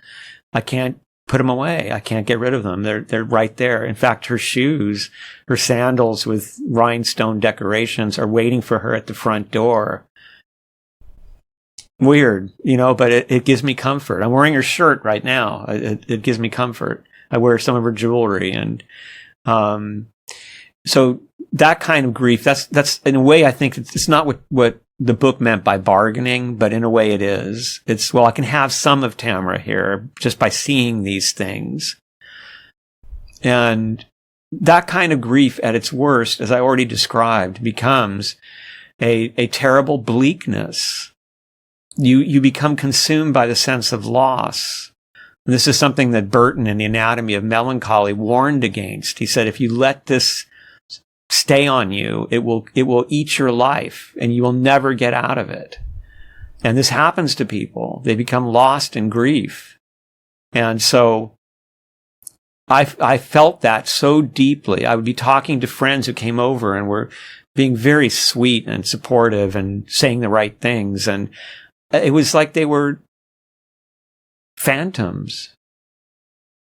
I can't put them away. I can't get rid of them. They're right there. In fact, her shoes, her sandals with rhinestone decorations are waiting for her at the front door. Weird, but it gives me comfort. I'm wearing her shirt right now. It gives me comfort. I wear some of her jewelry. And so that kind of grief, that's in a way, I think it's not what the book meant by bargaining, but in a way it is. It's, well, I can have some of Tamra here just by seeing these things. And that kind of grief at its worst, as I already described, becomes a terrible bleakness. You become consumed by the sense of loss. And this is something that Burton in The Anatomy of Melancholy warned against. He said, if you let this stay on you, it will eat your life, and you will never get out of it. And this happens to people. They become lost in grief. And so I felt that so deeply. I would be talking to friends who came over and were being very sweet and supportive and saying the right things. And it was like they were phantoms.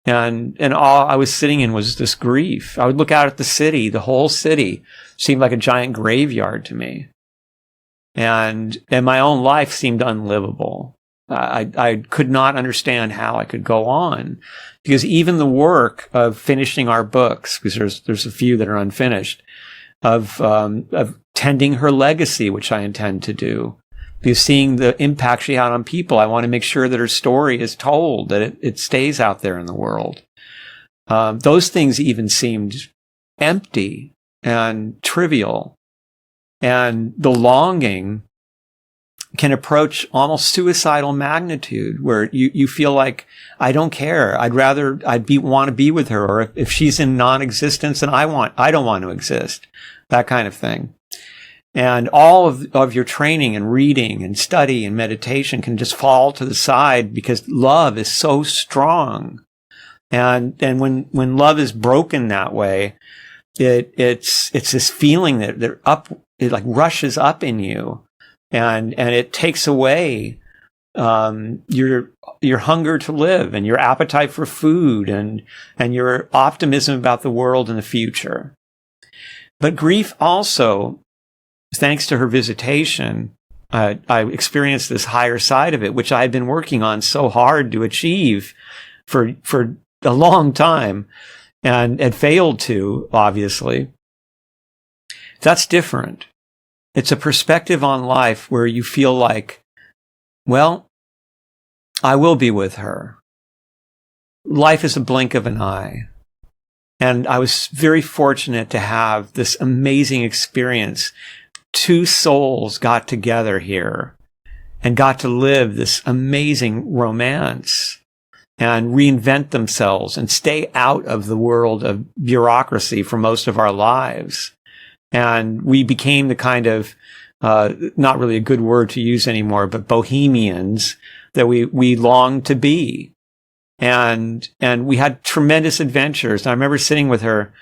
And all I was sitting in was this grief. I would look out at the city. The whole city seemed like a giant graveyard to me. And my own life seemed unlivable. I could not understand how I could go on, because even the work of finishing our books, because there's a few that are unfinished, of tending her legacy, which I intend to do, because seeing the impact she had on people, I want to make sure that her story is told, that it stays out there in the world. Those things even seemed empty and trivial. And the longing can approach almost suicidal magnitude, where you feel like, I don't care. Want to be with her. Or if she's in non-existence, then I don't want to exist. That kind of thing. And all of your training and reading and study and meditation can just fall to the side, because love is so strong. And when love is broken that way, it's this feeling that it like rushes up in you, and it takes away your hunger to live, and your appetite for food, and your optimism about the world and the future. But grief also, thanks to her visitation, I experienced this higher side of it, which I had been working on so hard to achieve for a long time, and had failed to, obviously. That's different. It's a perspective on life where you feel like, well, I will be with her. Life is a blink of an eye. And I was very fortunate to have this amazing experience. Two souls got together here and got to live this amazing romance and reinvent themselves and stay out of the world of bureaucracy for most of our lives. And we became the kind of not really a good word to use anymore, but bohemians that we longed to be. And we had tremendous adventures. And I remember sitting with her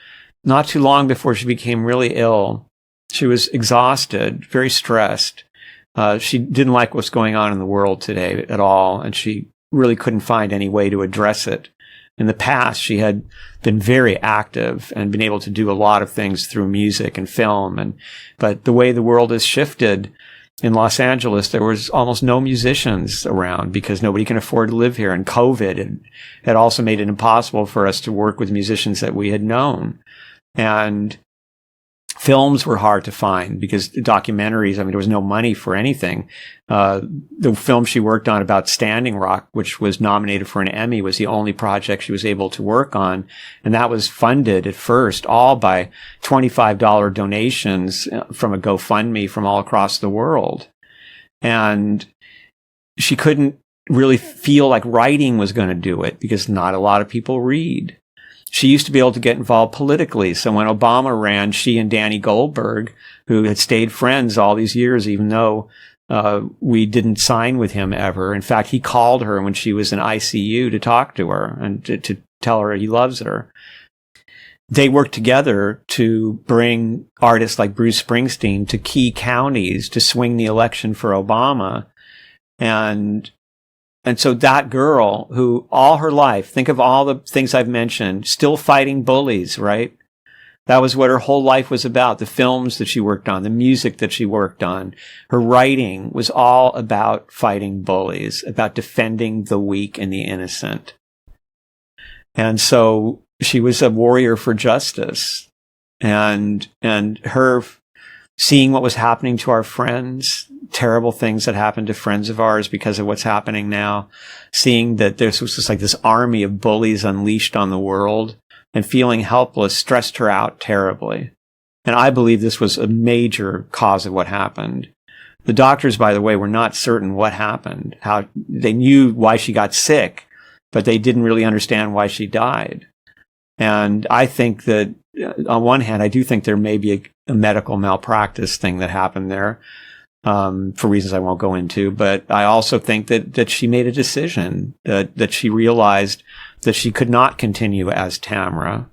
not too long before she became really ill. She was exhausted, very stressed. She didn't like what's going on in the world today at all, and she really couldn't find any way to address it. In the past, she had been very active and been able to do a lot of things through music and film. But the way the world has shifted in Los Angeles, there was almost no musicians around because nobody can afford to live here. And COVID had also made it impossible for us to work with musicians that we had known. And films were hard to find because documentaries, I mean, there was no money for anything. The film she worked on about Standing Rock, which was nominated for an Emmy, was the only project she was able to work on. And that was funded at first all by $25 donations from a GoFundMe from all across the world. And she couldn't really feel like writing was going to do it because not a lot of people read. She used to be able to get involved politically. So when Obama ran, she and Danny Goldberg, who had stayed friends all these years, even though we didn't sign with him ever. In fact, he called her when she was in ICU to talk to her and to tell her he loves her. They worked together to bring artists like Bruce Springsteen to key counties to swing the election for Obama. And so that girl who all her life, think of all the things I've mentioned, still fighting bullies, right? That was what her whole life was about. The films that she worked on, the music that she worked on, her writing was all about fighting bullies, about defending the weak and the innocent. And so she was a warrior for justice. And her seeing what was happening to our friends, terrible things that happened to friends of ours because of what's happening now, seeing that there was just like this army of bullies unleashed on the world and feeling helpless stressed her out terribly. And I believe this was a major cause of what happened. The doctors, by the way, were not certain what happened. How they knew why she got sick, but they didn't really understand why she died. And I think that on one hand, I do think there may be a medical malpractice thing that happened there, for reasons I won't go into. But I also think that she made a decision, that she realized that she could not continue as Tamra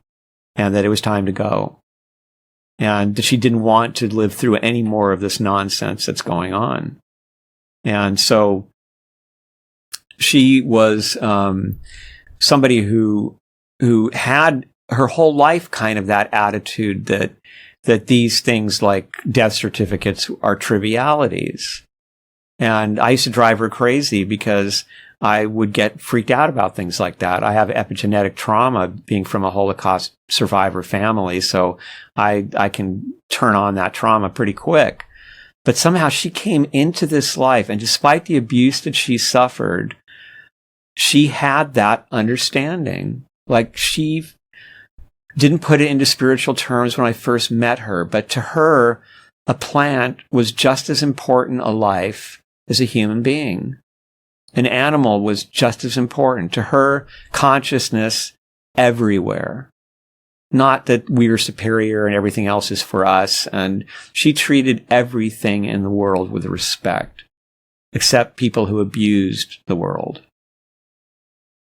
and that it was time to go. And that she didn't want to live through any more of this nonsense that's going on. And so she was somebody who had her whole life kind of that attitude that these things like death certificates are trivialities. And I used to drive her crazy because I would get freaked out about things like that. I have epigenetic trauma being from a Holocaust survivor family, so I can turn on that trauma pretty quick. But somehow she came into this life, and despite the abuse that she suffered, she had that understanding. Like, she didn't put it into spiritual terms when I first met her, but to her, a plant was just as important a life as a human being. An animal was just as important. To her, consciousness everywhere. Not that we are superior and everything else is for us. And she treated everything in the world with respect, except people who abused the world.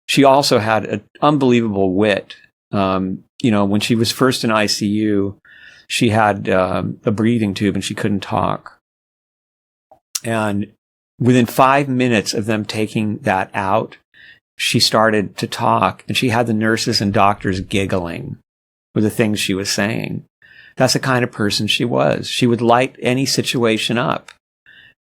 She also had an unbelievable wit. When she was first in ICU, she had a breathing tube and she couldn't talk. And within 5 minutes of them taking that out, she started to talk, and she had the nurses and doctors giggling with the things she was saying. That's the kind of person she was. She would light any situation up,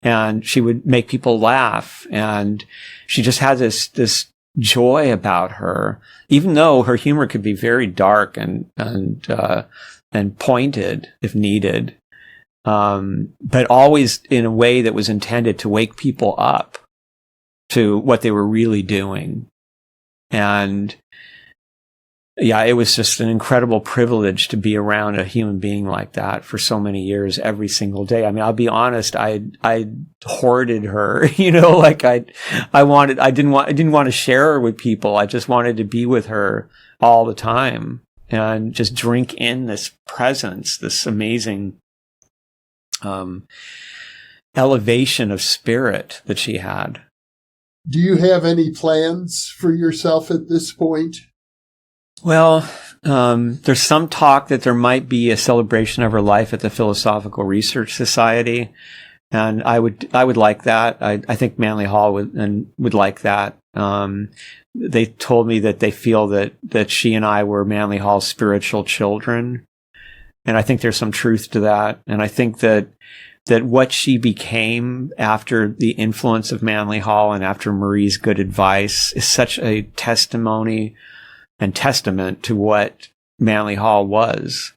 and she would make people laugh, and she just had this joy about her, even though her humor could be very dark and pointed if needed. But always in a way that was intended to wake people up to what they were really doing. And yeah, it was just an incredible privilege to be around a human being like that for so many years, every single day. I mean, I'll be honest, I hoarded her, like I didn't want to share her with people. I just wanted to be with her all the time and just drink in this presence, this amazing elevation of spirit that she had.
Do you have any plans for yourself at this point?
Well, there's some talk that there might be a celebration of her life at the Philosophical Research Society, and I would like that. I think Manly Hall would like that. They told me that they feel that she and I were Manly Hall's spiritual children, and I think there's some truth to that. And I think that what she became after the influence of Manly Hall and after Marie's good advice is such a testimony and testament to what Manly Hall was.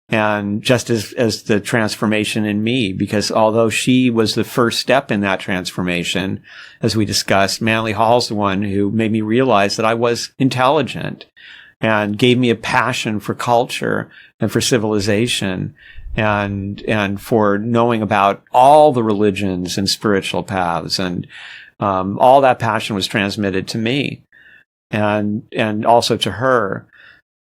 And just as the transformation in me, because although she was the first step in that transformation, as we discussed, Manly Hall's the one who made me realize that I was intelligent and gave me a passion for culture and for civilization and for knowing about all the religions and spiritual paths. And all that passion was transmitted to me and also to her.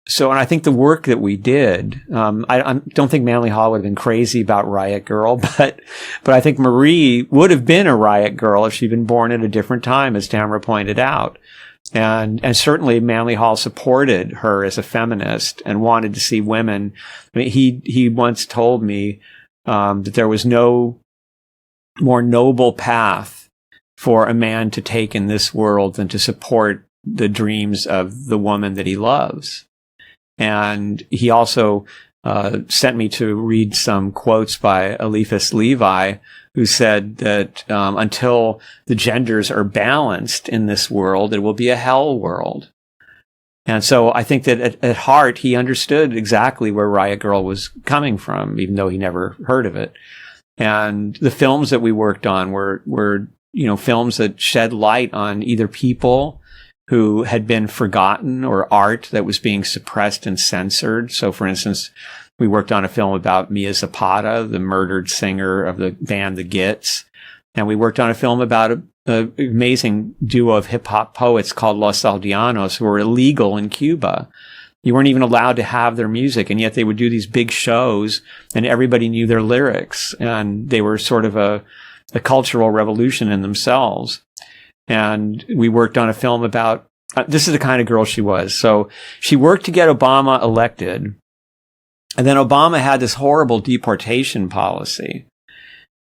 So, and I think the work that we did, I don't think Manly Hall would have been crazy about Riot Grrrl, but I think Marie would have been a Riot Grrrl if she'd been born at a different time, as Tamra pointed out. And certainly Manly Hall supported her as a feminist and wanted to see women. I mean, he once told me, that there was no more noble path for a man to take in this world than to support the dreams of the woman that he loves. And he also sent me to read some quotes by Eliphas Levi, who said that until the genders are balanced in this world, it will be a hell world. And so I think that at heart, he understood exactly where Riot Grrrl was coming from, even though he never heard of it. And the films that we worked on were films that shed light on either people who had been forgotten or art that was being suppressed and censored. So, for instance, we worked on a film about Mia Zapata, the murdered singer of the band The Gits. And we worked on a film about an amazing duo of hip-hop poets called Los Aldeanos, who were illegal in Cuba. You weren't even allowed to have their music, and yet they would do these big shows, and everybody knew their lyrics. And they were sort of a cultural revolution in themselves. And we worked on a film about, this is the kind of girl she was. So she worked to get Obama elected. And then Obama had this horrible deportation policy.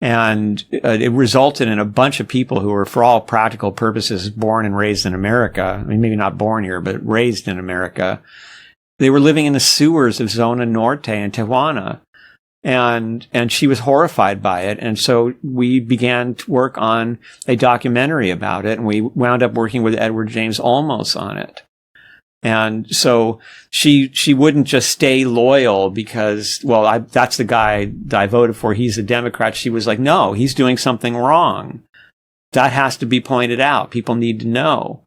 And it resulted in a bunch of people who were, for all practical purposes, born and raised in America. I mean, maybe not born here, but raised in America. They were living in the sewers of Zona Norte and Tijuana. And she was horrified by it. And so we began to work on a documentary about it. And we wound up working with Edward James Olmos on it. And so she wouldn't just stay loyal because, well, that's the guy that I voted for. He's a Democrat. She was like, no, he's doing something wrong. That has to be pointed out. People need to know.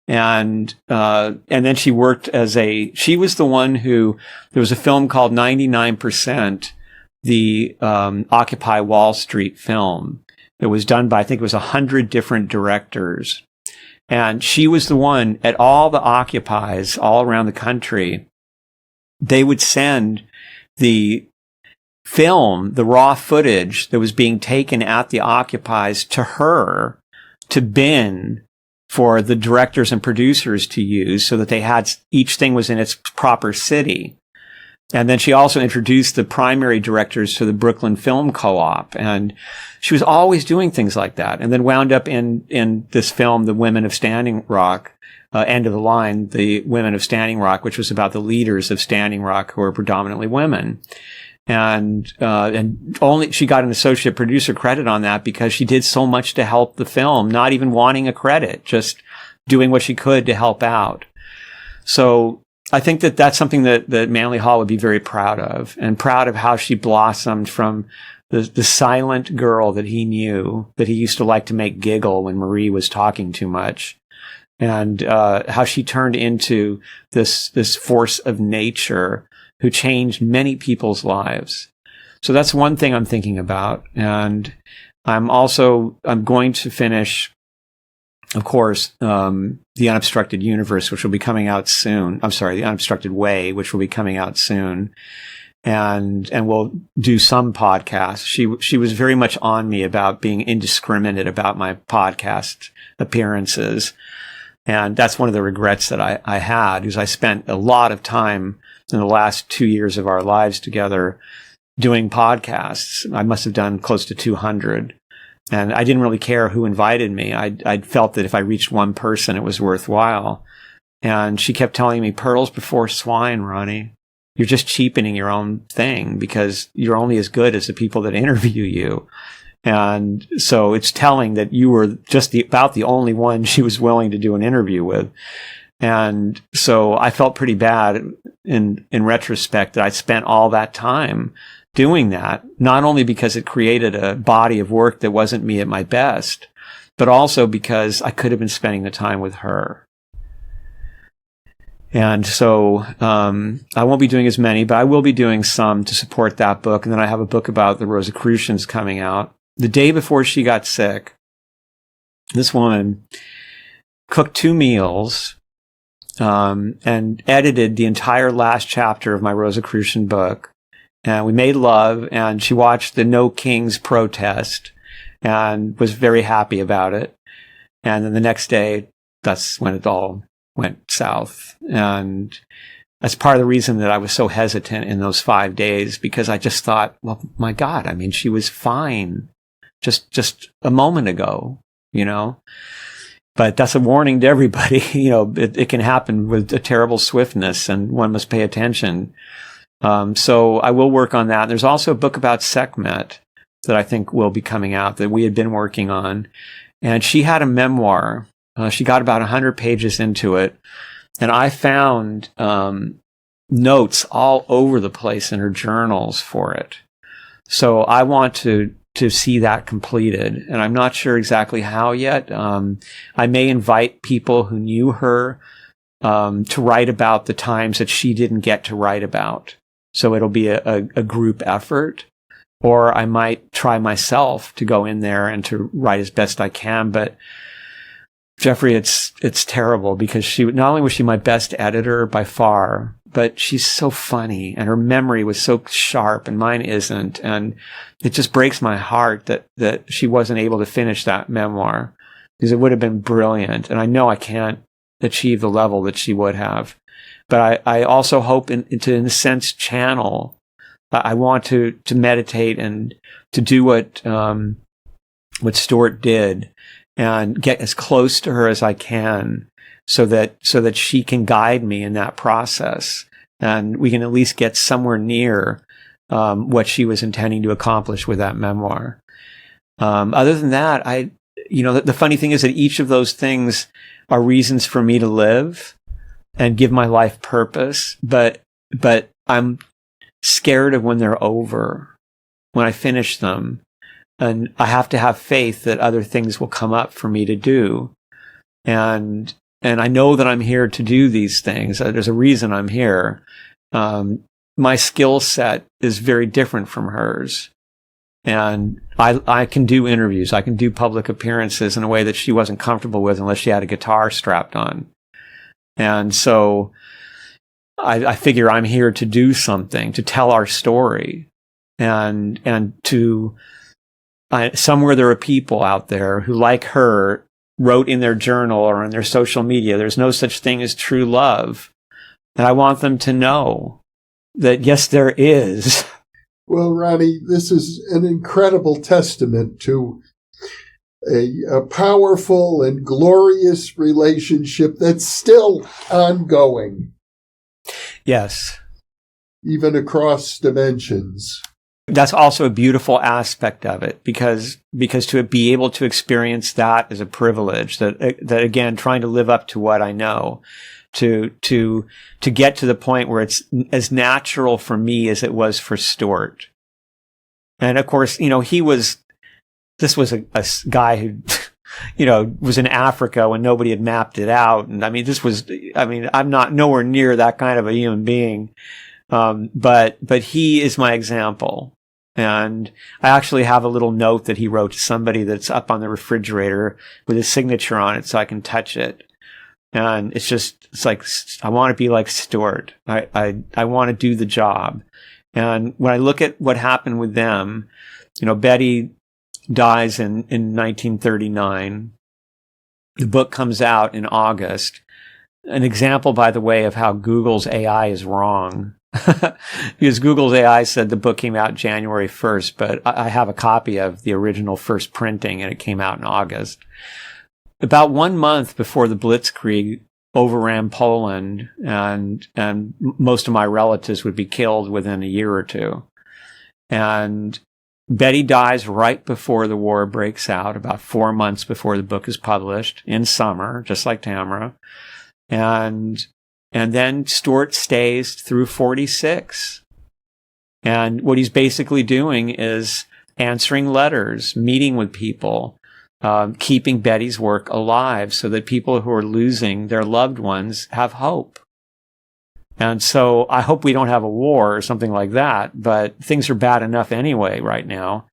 And then she worked she was the one who, there was a film called 99%, the Occupy Wall Street film. It was done by, I think it was 100 different directors. And she was the one at all the Occupies all around the country. They would send the film, the raw footage that was being taken at the Occupies to her to bin for the directors and producers to use so that they had, each thing was in its proper city. And then she also introduced the primary directors to the Brooklyn Film Co-op. And she was always doing things like that. And then wound up in this film, The Women of Standing Rock, End of the Line, The Women of Standing Rock, which was about the leaders of Standing Rock who were predominantly women. And only she got an associate producer credit on that because she did so much to help the film, not even wanting a credit, just doing what she could to help out. So I think that that's something that Manly Hall would be very proud of, and proud of how she blossomed from the silent girl that he knew, that he used to like to make giggle when Marie was talking too much, and how she turned into this force of nature who changed many people's lives. So that's one thing I'm thinking about. And I'm going to finish, of course, The Unobstructed Universe, which will be coming out soon. I'm sorry, The Unobstructed Way, which will be coming out soon. and we'll do some podcasts. She was very much on me about being indiscriminate about my podcast appearances. And that's one of the regrets that I had, because I spent a lot of time in the last 2 years of our lives together doing podcasts. I must have done close to 200. And I didn't really care who invited me. I felt that if I reached one person, it was worthwhile. And she kept telling me, pearls before swine, Ronnie. You're just cheapening your own thing because you're only as good as the people that interview you. And so it's telling that you were just about the only one she was willing to do an interview with. And so I felt pretty bad in retrospect that I spent all that time doing that, not only because it created a body of work that wasn't me at my best, but also because I could have been spending the time with her. And so I won't be doing as many, but I will be doing some to support that book. And then I have a book about the Rosicrucians coming out. The day before she got sick, this woman cooked 2 meals and edited the entire last chapter of my Rosicrucian book. And we made love, and she watched the No Kings protest and was very happy about it. And then the next day, that's when it all went south. And that's part of the reason that I was so hesitant in those 5 days, because I just thought, well, my God, I mean, she was fine just a moment ago, you know? But that's a warning to everybody. You know, it can happen with a terrible swiftness, and one must pay attention. So I will work on that. There's also a book about Sekhmet that I think will be coming out that we had been working on. And she had a memoir. She got about 100 pages into it. And I found notes all over the place in her journals for it. So I want to see that completed. And I'm not sure exactly how yet. I may invite people who knew her to write about the times that she didn't get to write about. So it'll be a group effort. Or I might try myself to go in there and to write as best I can. But Jeffrey, it's terrible, because not only was she my best editor by far, but she's so funny, and her memory was so sharp and mine isn't. And it just breaks my heart that she wasn't able to finish that memoir, because it would have been brilliant. And I know I can't achieve the level that she would have. But I also hope in a sense, channel. I want to meditate and to do what Stuart did, and get as close to her as I can, so that she can guide me in that process, and we can at least get somewhere near what she was intending to accomplish with that memoir. Other than that, the funny thing is that each of those things are reasons for me to live and give my life purpose, but I'm scared of when they're over, when I finish them. And I have to have faith that other things will come up for me to do. And I know that I'm here to do these things. There's a reason I'm here. My skill set is very different from hers. And I can do interviews. I can do public appearances in a way that she wasn't comfortable with unless she had a guitar strapped on. And so I figure I'm here to do something, to tell our story, and to somewhere there are people out there who, like her, wrote in their journal or in their social media, there's no such thing as true love. And I want them to know that, yes, there is.
Well, Ronnie, this is an incredible testament to a powerful and glorious relationship that's still ongoing.
Yes.
Even across dimensions.
That's also a beautiful aspect of it, because to be able to experience that is a privilege. That again, trying to live up to what I know, to get to the point where it's as natural for me as it was for Stuart. And of course, this was a guy who, was in Africa when nobody had mapped it out. And I'm not nowhere near that kind of a human being. But he is my example. And I actually have a little note that he wrote to somebody that's up on the refrigerator with his signature on it so I can touch it. And it's like, I want to be like Stuart. I want to do the job. And when I look at what happened with them, Betty dies in 1939. The book comes out in August. An example, by the way, of how Google's AI is wrong. Because Google's AI said the book came out January 1st, but I have a copy of the original first printing, and it came out in August. About 1 month before the Blitzkrieg overran Poland, and most of my relatives would be killed within a year or two. And Betty dies right before the war breaks out, about 4 months before the book is published, in summer, just like Tamra. And then Stuart stays through 46. And what he's basically doing is answering letters, meeting with people, keeping Betty's work alive so that people who are losing their loved ones have hope. And so I hope we don't have a war or something like that, but things are bad enough anyway right now.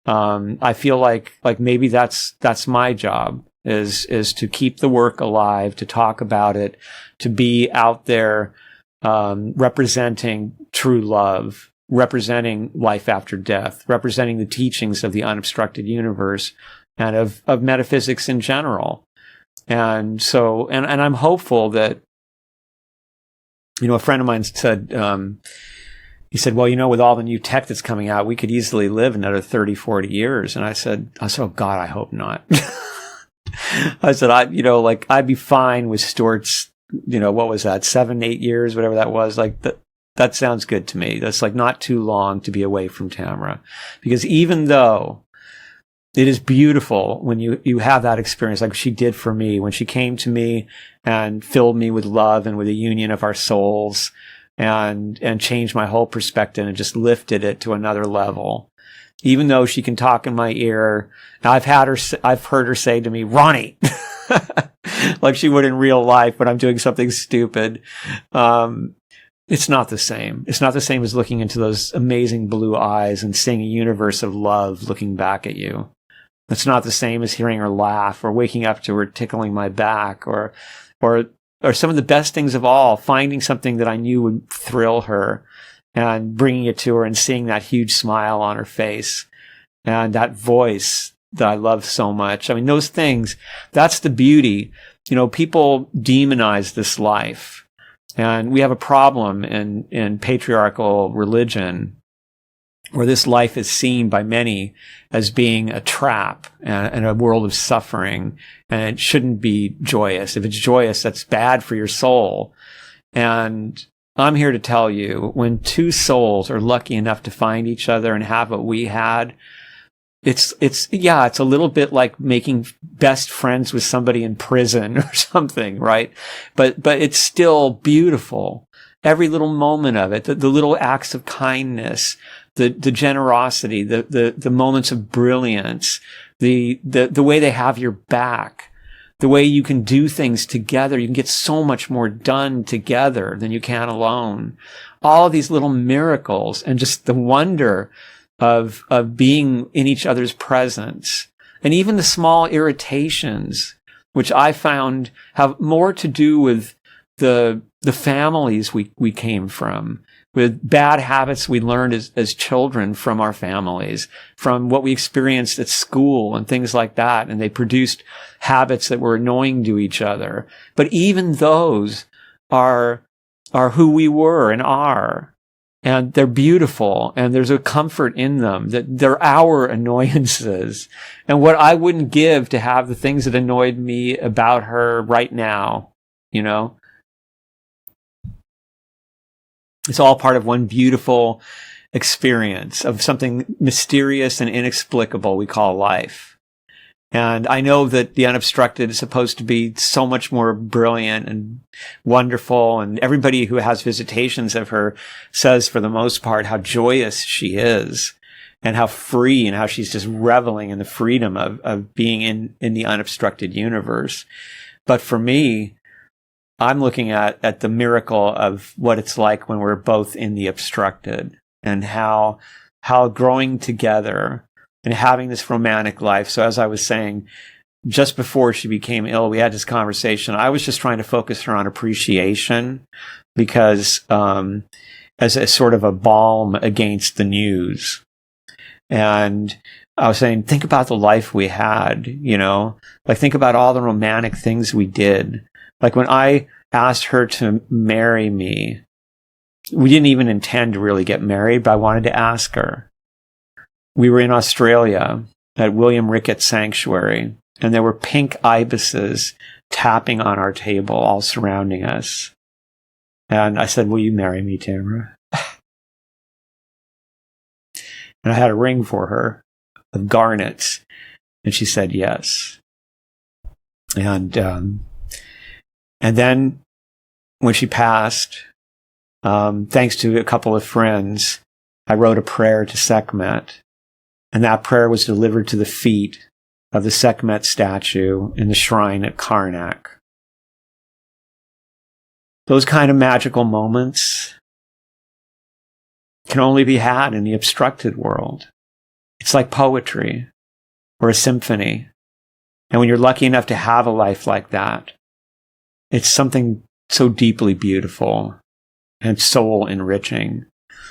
I feel like maybe that's my job, is to keep the work alive, to talk about it, to be out there representing true love, representing life after death, representing the teachings of the unobstructed universe and of metaphysics in general. And so, and I'm hopeful that, a friend of mine said, he said, well, with all the new tech that's coming out, we could easily live another 30, 40 years. And I said, oh God, I hope not. I said, I'd be fine with Stuart's, what was that, 7, 8 years, whatever that was. Like that sounds good to me. That's like not too long to be away from Tamra. Because even though it is beautiful when you have that experience, like she did for me, when she came to me and filled me with love and with a union of our souls, and changed my whole perspective and just lifted it to another level. Even though she can talk in my ear, I've heard her say to me, Ronnie, like she would in real life when I'm doing something stupid. It's not the same. It's not the same as looking into those amazing blue eyes and seeing a universe of love looking back at you. It's not the same as hearing her laugh or waking up to her tickling my back or some of the best things of all, finding something that I knew would thrill her and bringing it to her and seeing that huge smile on her face and that voice that I love so much. I mean, those things, that's the beauty. People demonize this life, and we have a problem in patriarchal religion where this life is seen by many as being a trap and a world of suffering, and it shouldn't be joyous. If it's joyous, that's bad for your soul. And I'm here to tell you, when two souls are lucky enough to find each other and have what we had, it's a little bit like making best friends with somebody in prison or something, right? But it's still beautiful. Every little moment of it, the little acts of kindness, the generosity, the moments of brilliance, the way they have your back, the way you can do things together. You can get so much more done together than you can alone. All of these little miracles and just the wonder of being in each other's presence. And even the small irritations, which I found have more to do with the families we came from, with bad habits we learned as children from our families, from what we experienced at school and things like that. And they produced habits that were annoying to each other. But even those are who we were and are. And they're beautiful, and there's a comfort in them, that they're our annoyances. And what I wouldn't give to have the things that annoyed me about her right now, It's all part of one beautiful experience of something mysterious and inexplicable we call life. And I know that the unobstructed is supposed to be so much more brilliant and wonderful. And everybody who has visitations of her says, for the most part, how joyous she is and how free and how she's just reveling in the freedom of being in the unobstructed universe. But for me, I'm looking at the miracle of what it's like when we're both in the obstructed, and how growing together and having this romantic life. So as I was saying, just before she became ill, we had this conversation. I was just trying to focus her on appreciation, because as a sort of a balm against the news. And I was saying, think about the life we had, like think about all the romantic things we did. Like when I asked her to marry me, we didn't even intend to really get married, but I wanted to ask her. We were in Australia at William Ricketts Sanctuary, and there were pink ibises tapping on our table, all surrounding us. And I said, will you marry me, Tamra? And I had a ring for her of garnets, and she said yes. And then when she passed, thanks to a couple of friends, I wrote a prayer to Sekhmet, and that prayer was delivered to the feet of the Sekhmet statue in the shrine at Karnak. Those kind of magical moments can only be had in the obstructed world. It's like poetry or a symphony. And when you're lucky enough to have a life like that, it's something so deeply beautiful and soul enriching.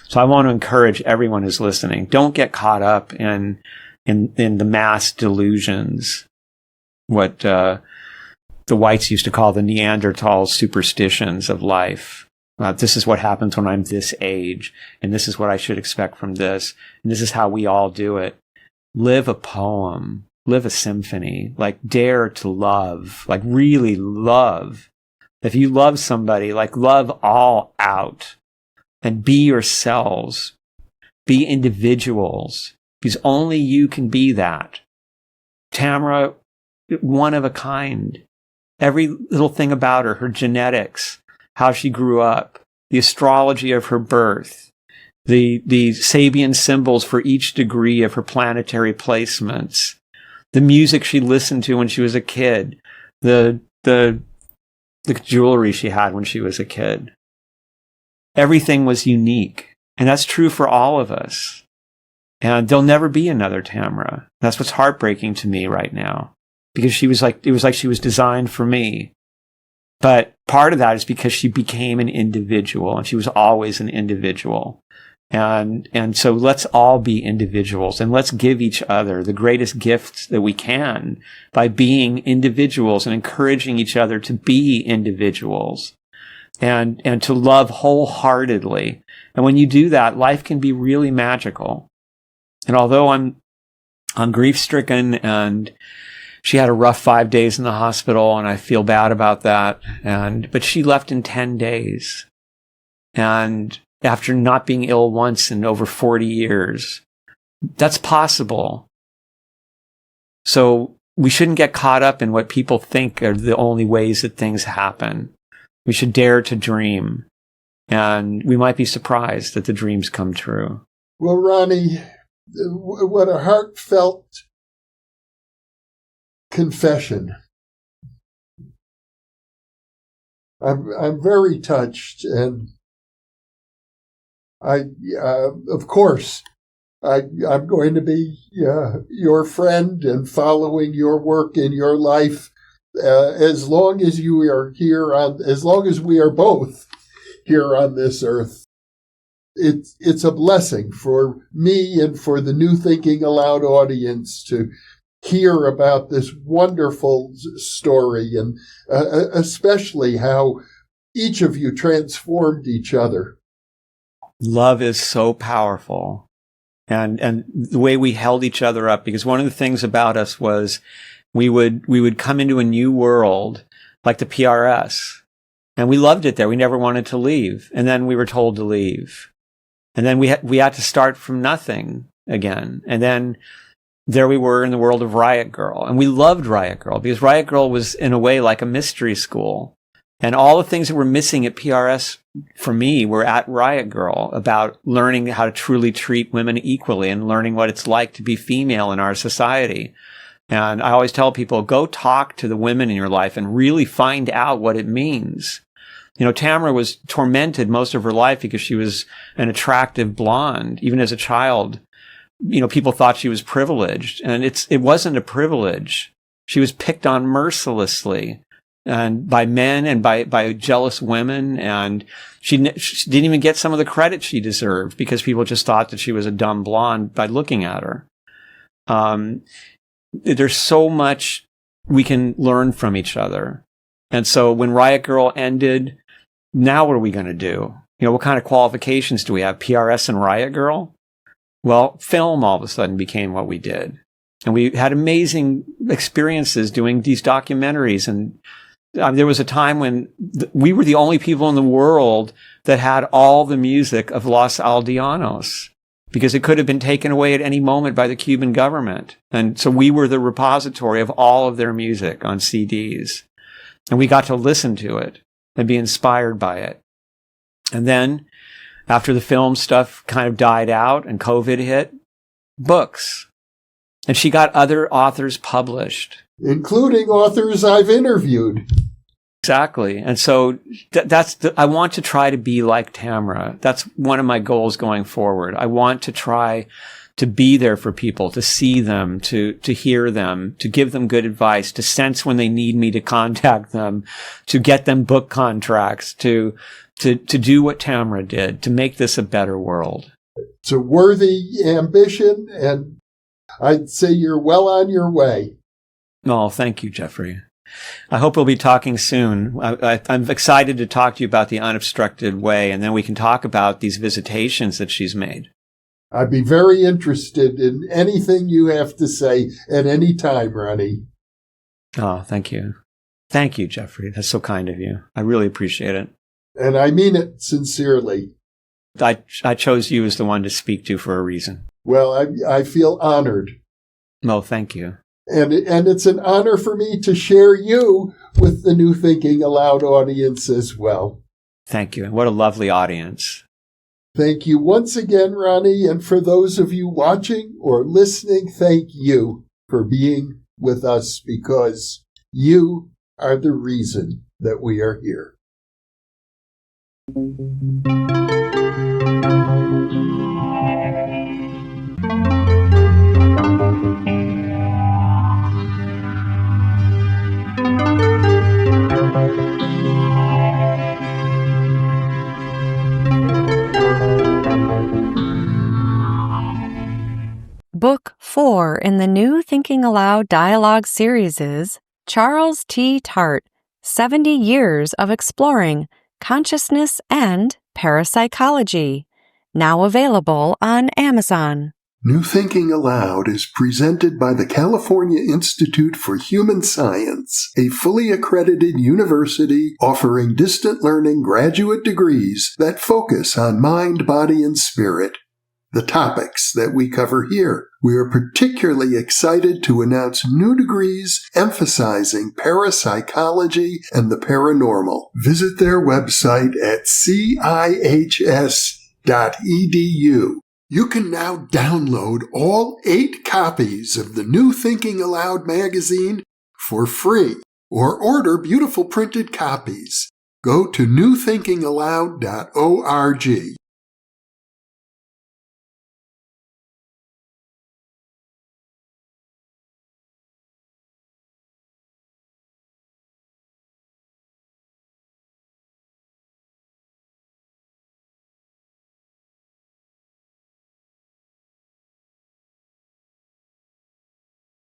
So I want to encourage everyone who's listening, don't get caught up in the mass delusions, what the whites used to call the Neanderthal superstitions of life. This is what happens when I'm this age, and this is what I should expect from this, and this is how we all do it. Live a poem, live a symphony, like dare to love, like really love. If you love somebody, like love all out, and be yourselves, be individuals, because only you can be that. Tamra, one of a kind. Every little thing about her genetics, how she grew up, the astrology of her birth, the Sabian symbols for each degree of her planetary placements, the music she listened to when she was a kid, the jewelry she had when she was a kid. Everything was unique. And that's true for all of us. And there'll never be another Tamra. That's what's heartbreaking to me right now. Because it was like she was designed for me. But part of that is because she became an individual, and she was always an individual. And so let's all be individuals, and let's give each other the greatest gifts that we can by being individuals and encouraging each other to be individuals and to love wholeheartedly. And when you do that, life can be really magical. And although I'm grief-stricken, and she had a rough 5 days in the hospital, and I feel bad about that. But she left in 10 days. And after not being ill once in over 40 years, that's possible. So we shouldn't get caught up in what people think are the only ways that things happen. We should dare to dream. And we might be surprised that the dreams come true.
Well, Ronnie, what a heartfelt confession. I'm very touched, and of course, I'm going to be your friend and following your work in your life as long as you are here as long as we are both here on this earth. It's a blessing for me and for the New Thinking Aloud audience to hear about this wonderful story, and especially how each of you transformed each other.
Love is so powerful. And the way we held each other up, because one of the things about us was we would come into a new world like the PRS, and we loved it there. We never wanted to leave. And then we were told to leave. And then we had to start from nothing again. And then there we were in the world of Riot Grrrl. And we loved Riot Grrrl because Riot Grrrl was, in a way, like a mystery school. And all the things that were missing at PRS for me were at Riot Grrrl, about learning how to truly treat women equally and learning what it's like to be female in our society. And I always tell people, go talk to the women in your life and really find out what it means. You know, Tamra was tormented most of her life because she was an attractive blonde. Even as a child, you know, people thought she was privileged, and it wasn't a privilege. She was picked on mercilessly and by men and by jealous women. And she didn't even get some of the credit she deserved because people just thought that she was a dumb blonde by looking at her. There's so much we can learn from each other. And so when Riot Grrrl ended, now what are we going to do? What kind of qualifications do we have? PRS and Riot Grrrl? Well, film all of a sudden became what we did. And we had amazing experiences doing these documentaries. And there was a time when we were the only people in the world that had all the music of Los Aldeanos, because it could have been taken away at any moment by the Cuban government. And so we were the repository of all of their music on CDs. And we got to listen to it and be inspired by it. And then after the film stuff kind of died out and COVID hit, books. And she got other authors published.
Including authors I've interviewed.
Exactly. And so I want to try to be like Tamra. That's one of my goals going forward. I want to try to be there for people, to see them, to hear them, to give them good advice, to sense when they need me to contact them, to get them book contracts, to do what Tamra did, to make this a better world.
It's a worthy ambition, and I'd say you're well on your way.
Oh, thank you, Jeffrey. I hope we'll be talking soon. I'm excited to talk to you about the unobstructed way, and then we can talk about these visitations that she's made.
I'd be very interested in anything you have to say at any time, Ronnie.
Oh, thank you. Thank you, Jeffrey. That's so kind of you. I really appreciate it.
And I mean it sincerely.
I chose you as the one to speak to for a reason.
Well, I feel honored.
Oh, thank you.
And it's an honor for me to share you with the New Thinking Aloud audience as well.
Thank you. And what a lovely audience.
Thank you once again, Ronnie. And for those of you watching or listening, thank you for being with us, because you are the reason that we are here.
Book 4 in the New Thinking Aloud dialogue series is Charles T. Tart, 70 Years of Exploring Consciousness and Parapsychology, now available on Amazon.
New Thinking Aloud is presented by the California Institute for Human Science, a fully accredited university offering distant learning graduate degrees that focus on mind, body, and spirit. The topics that we cover here. We are particularly excited to announce new degrees emphasizing parapsychology and the paranormal. Visit their website at cihs.edu. You can now download all 8 copies of the New Thinking Aloud magazine for free, or order beautiful printed copies. Go to newthinkingaloud.org.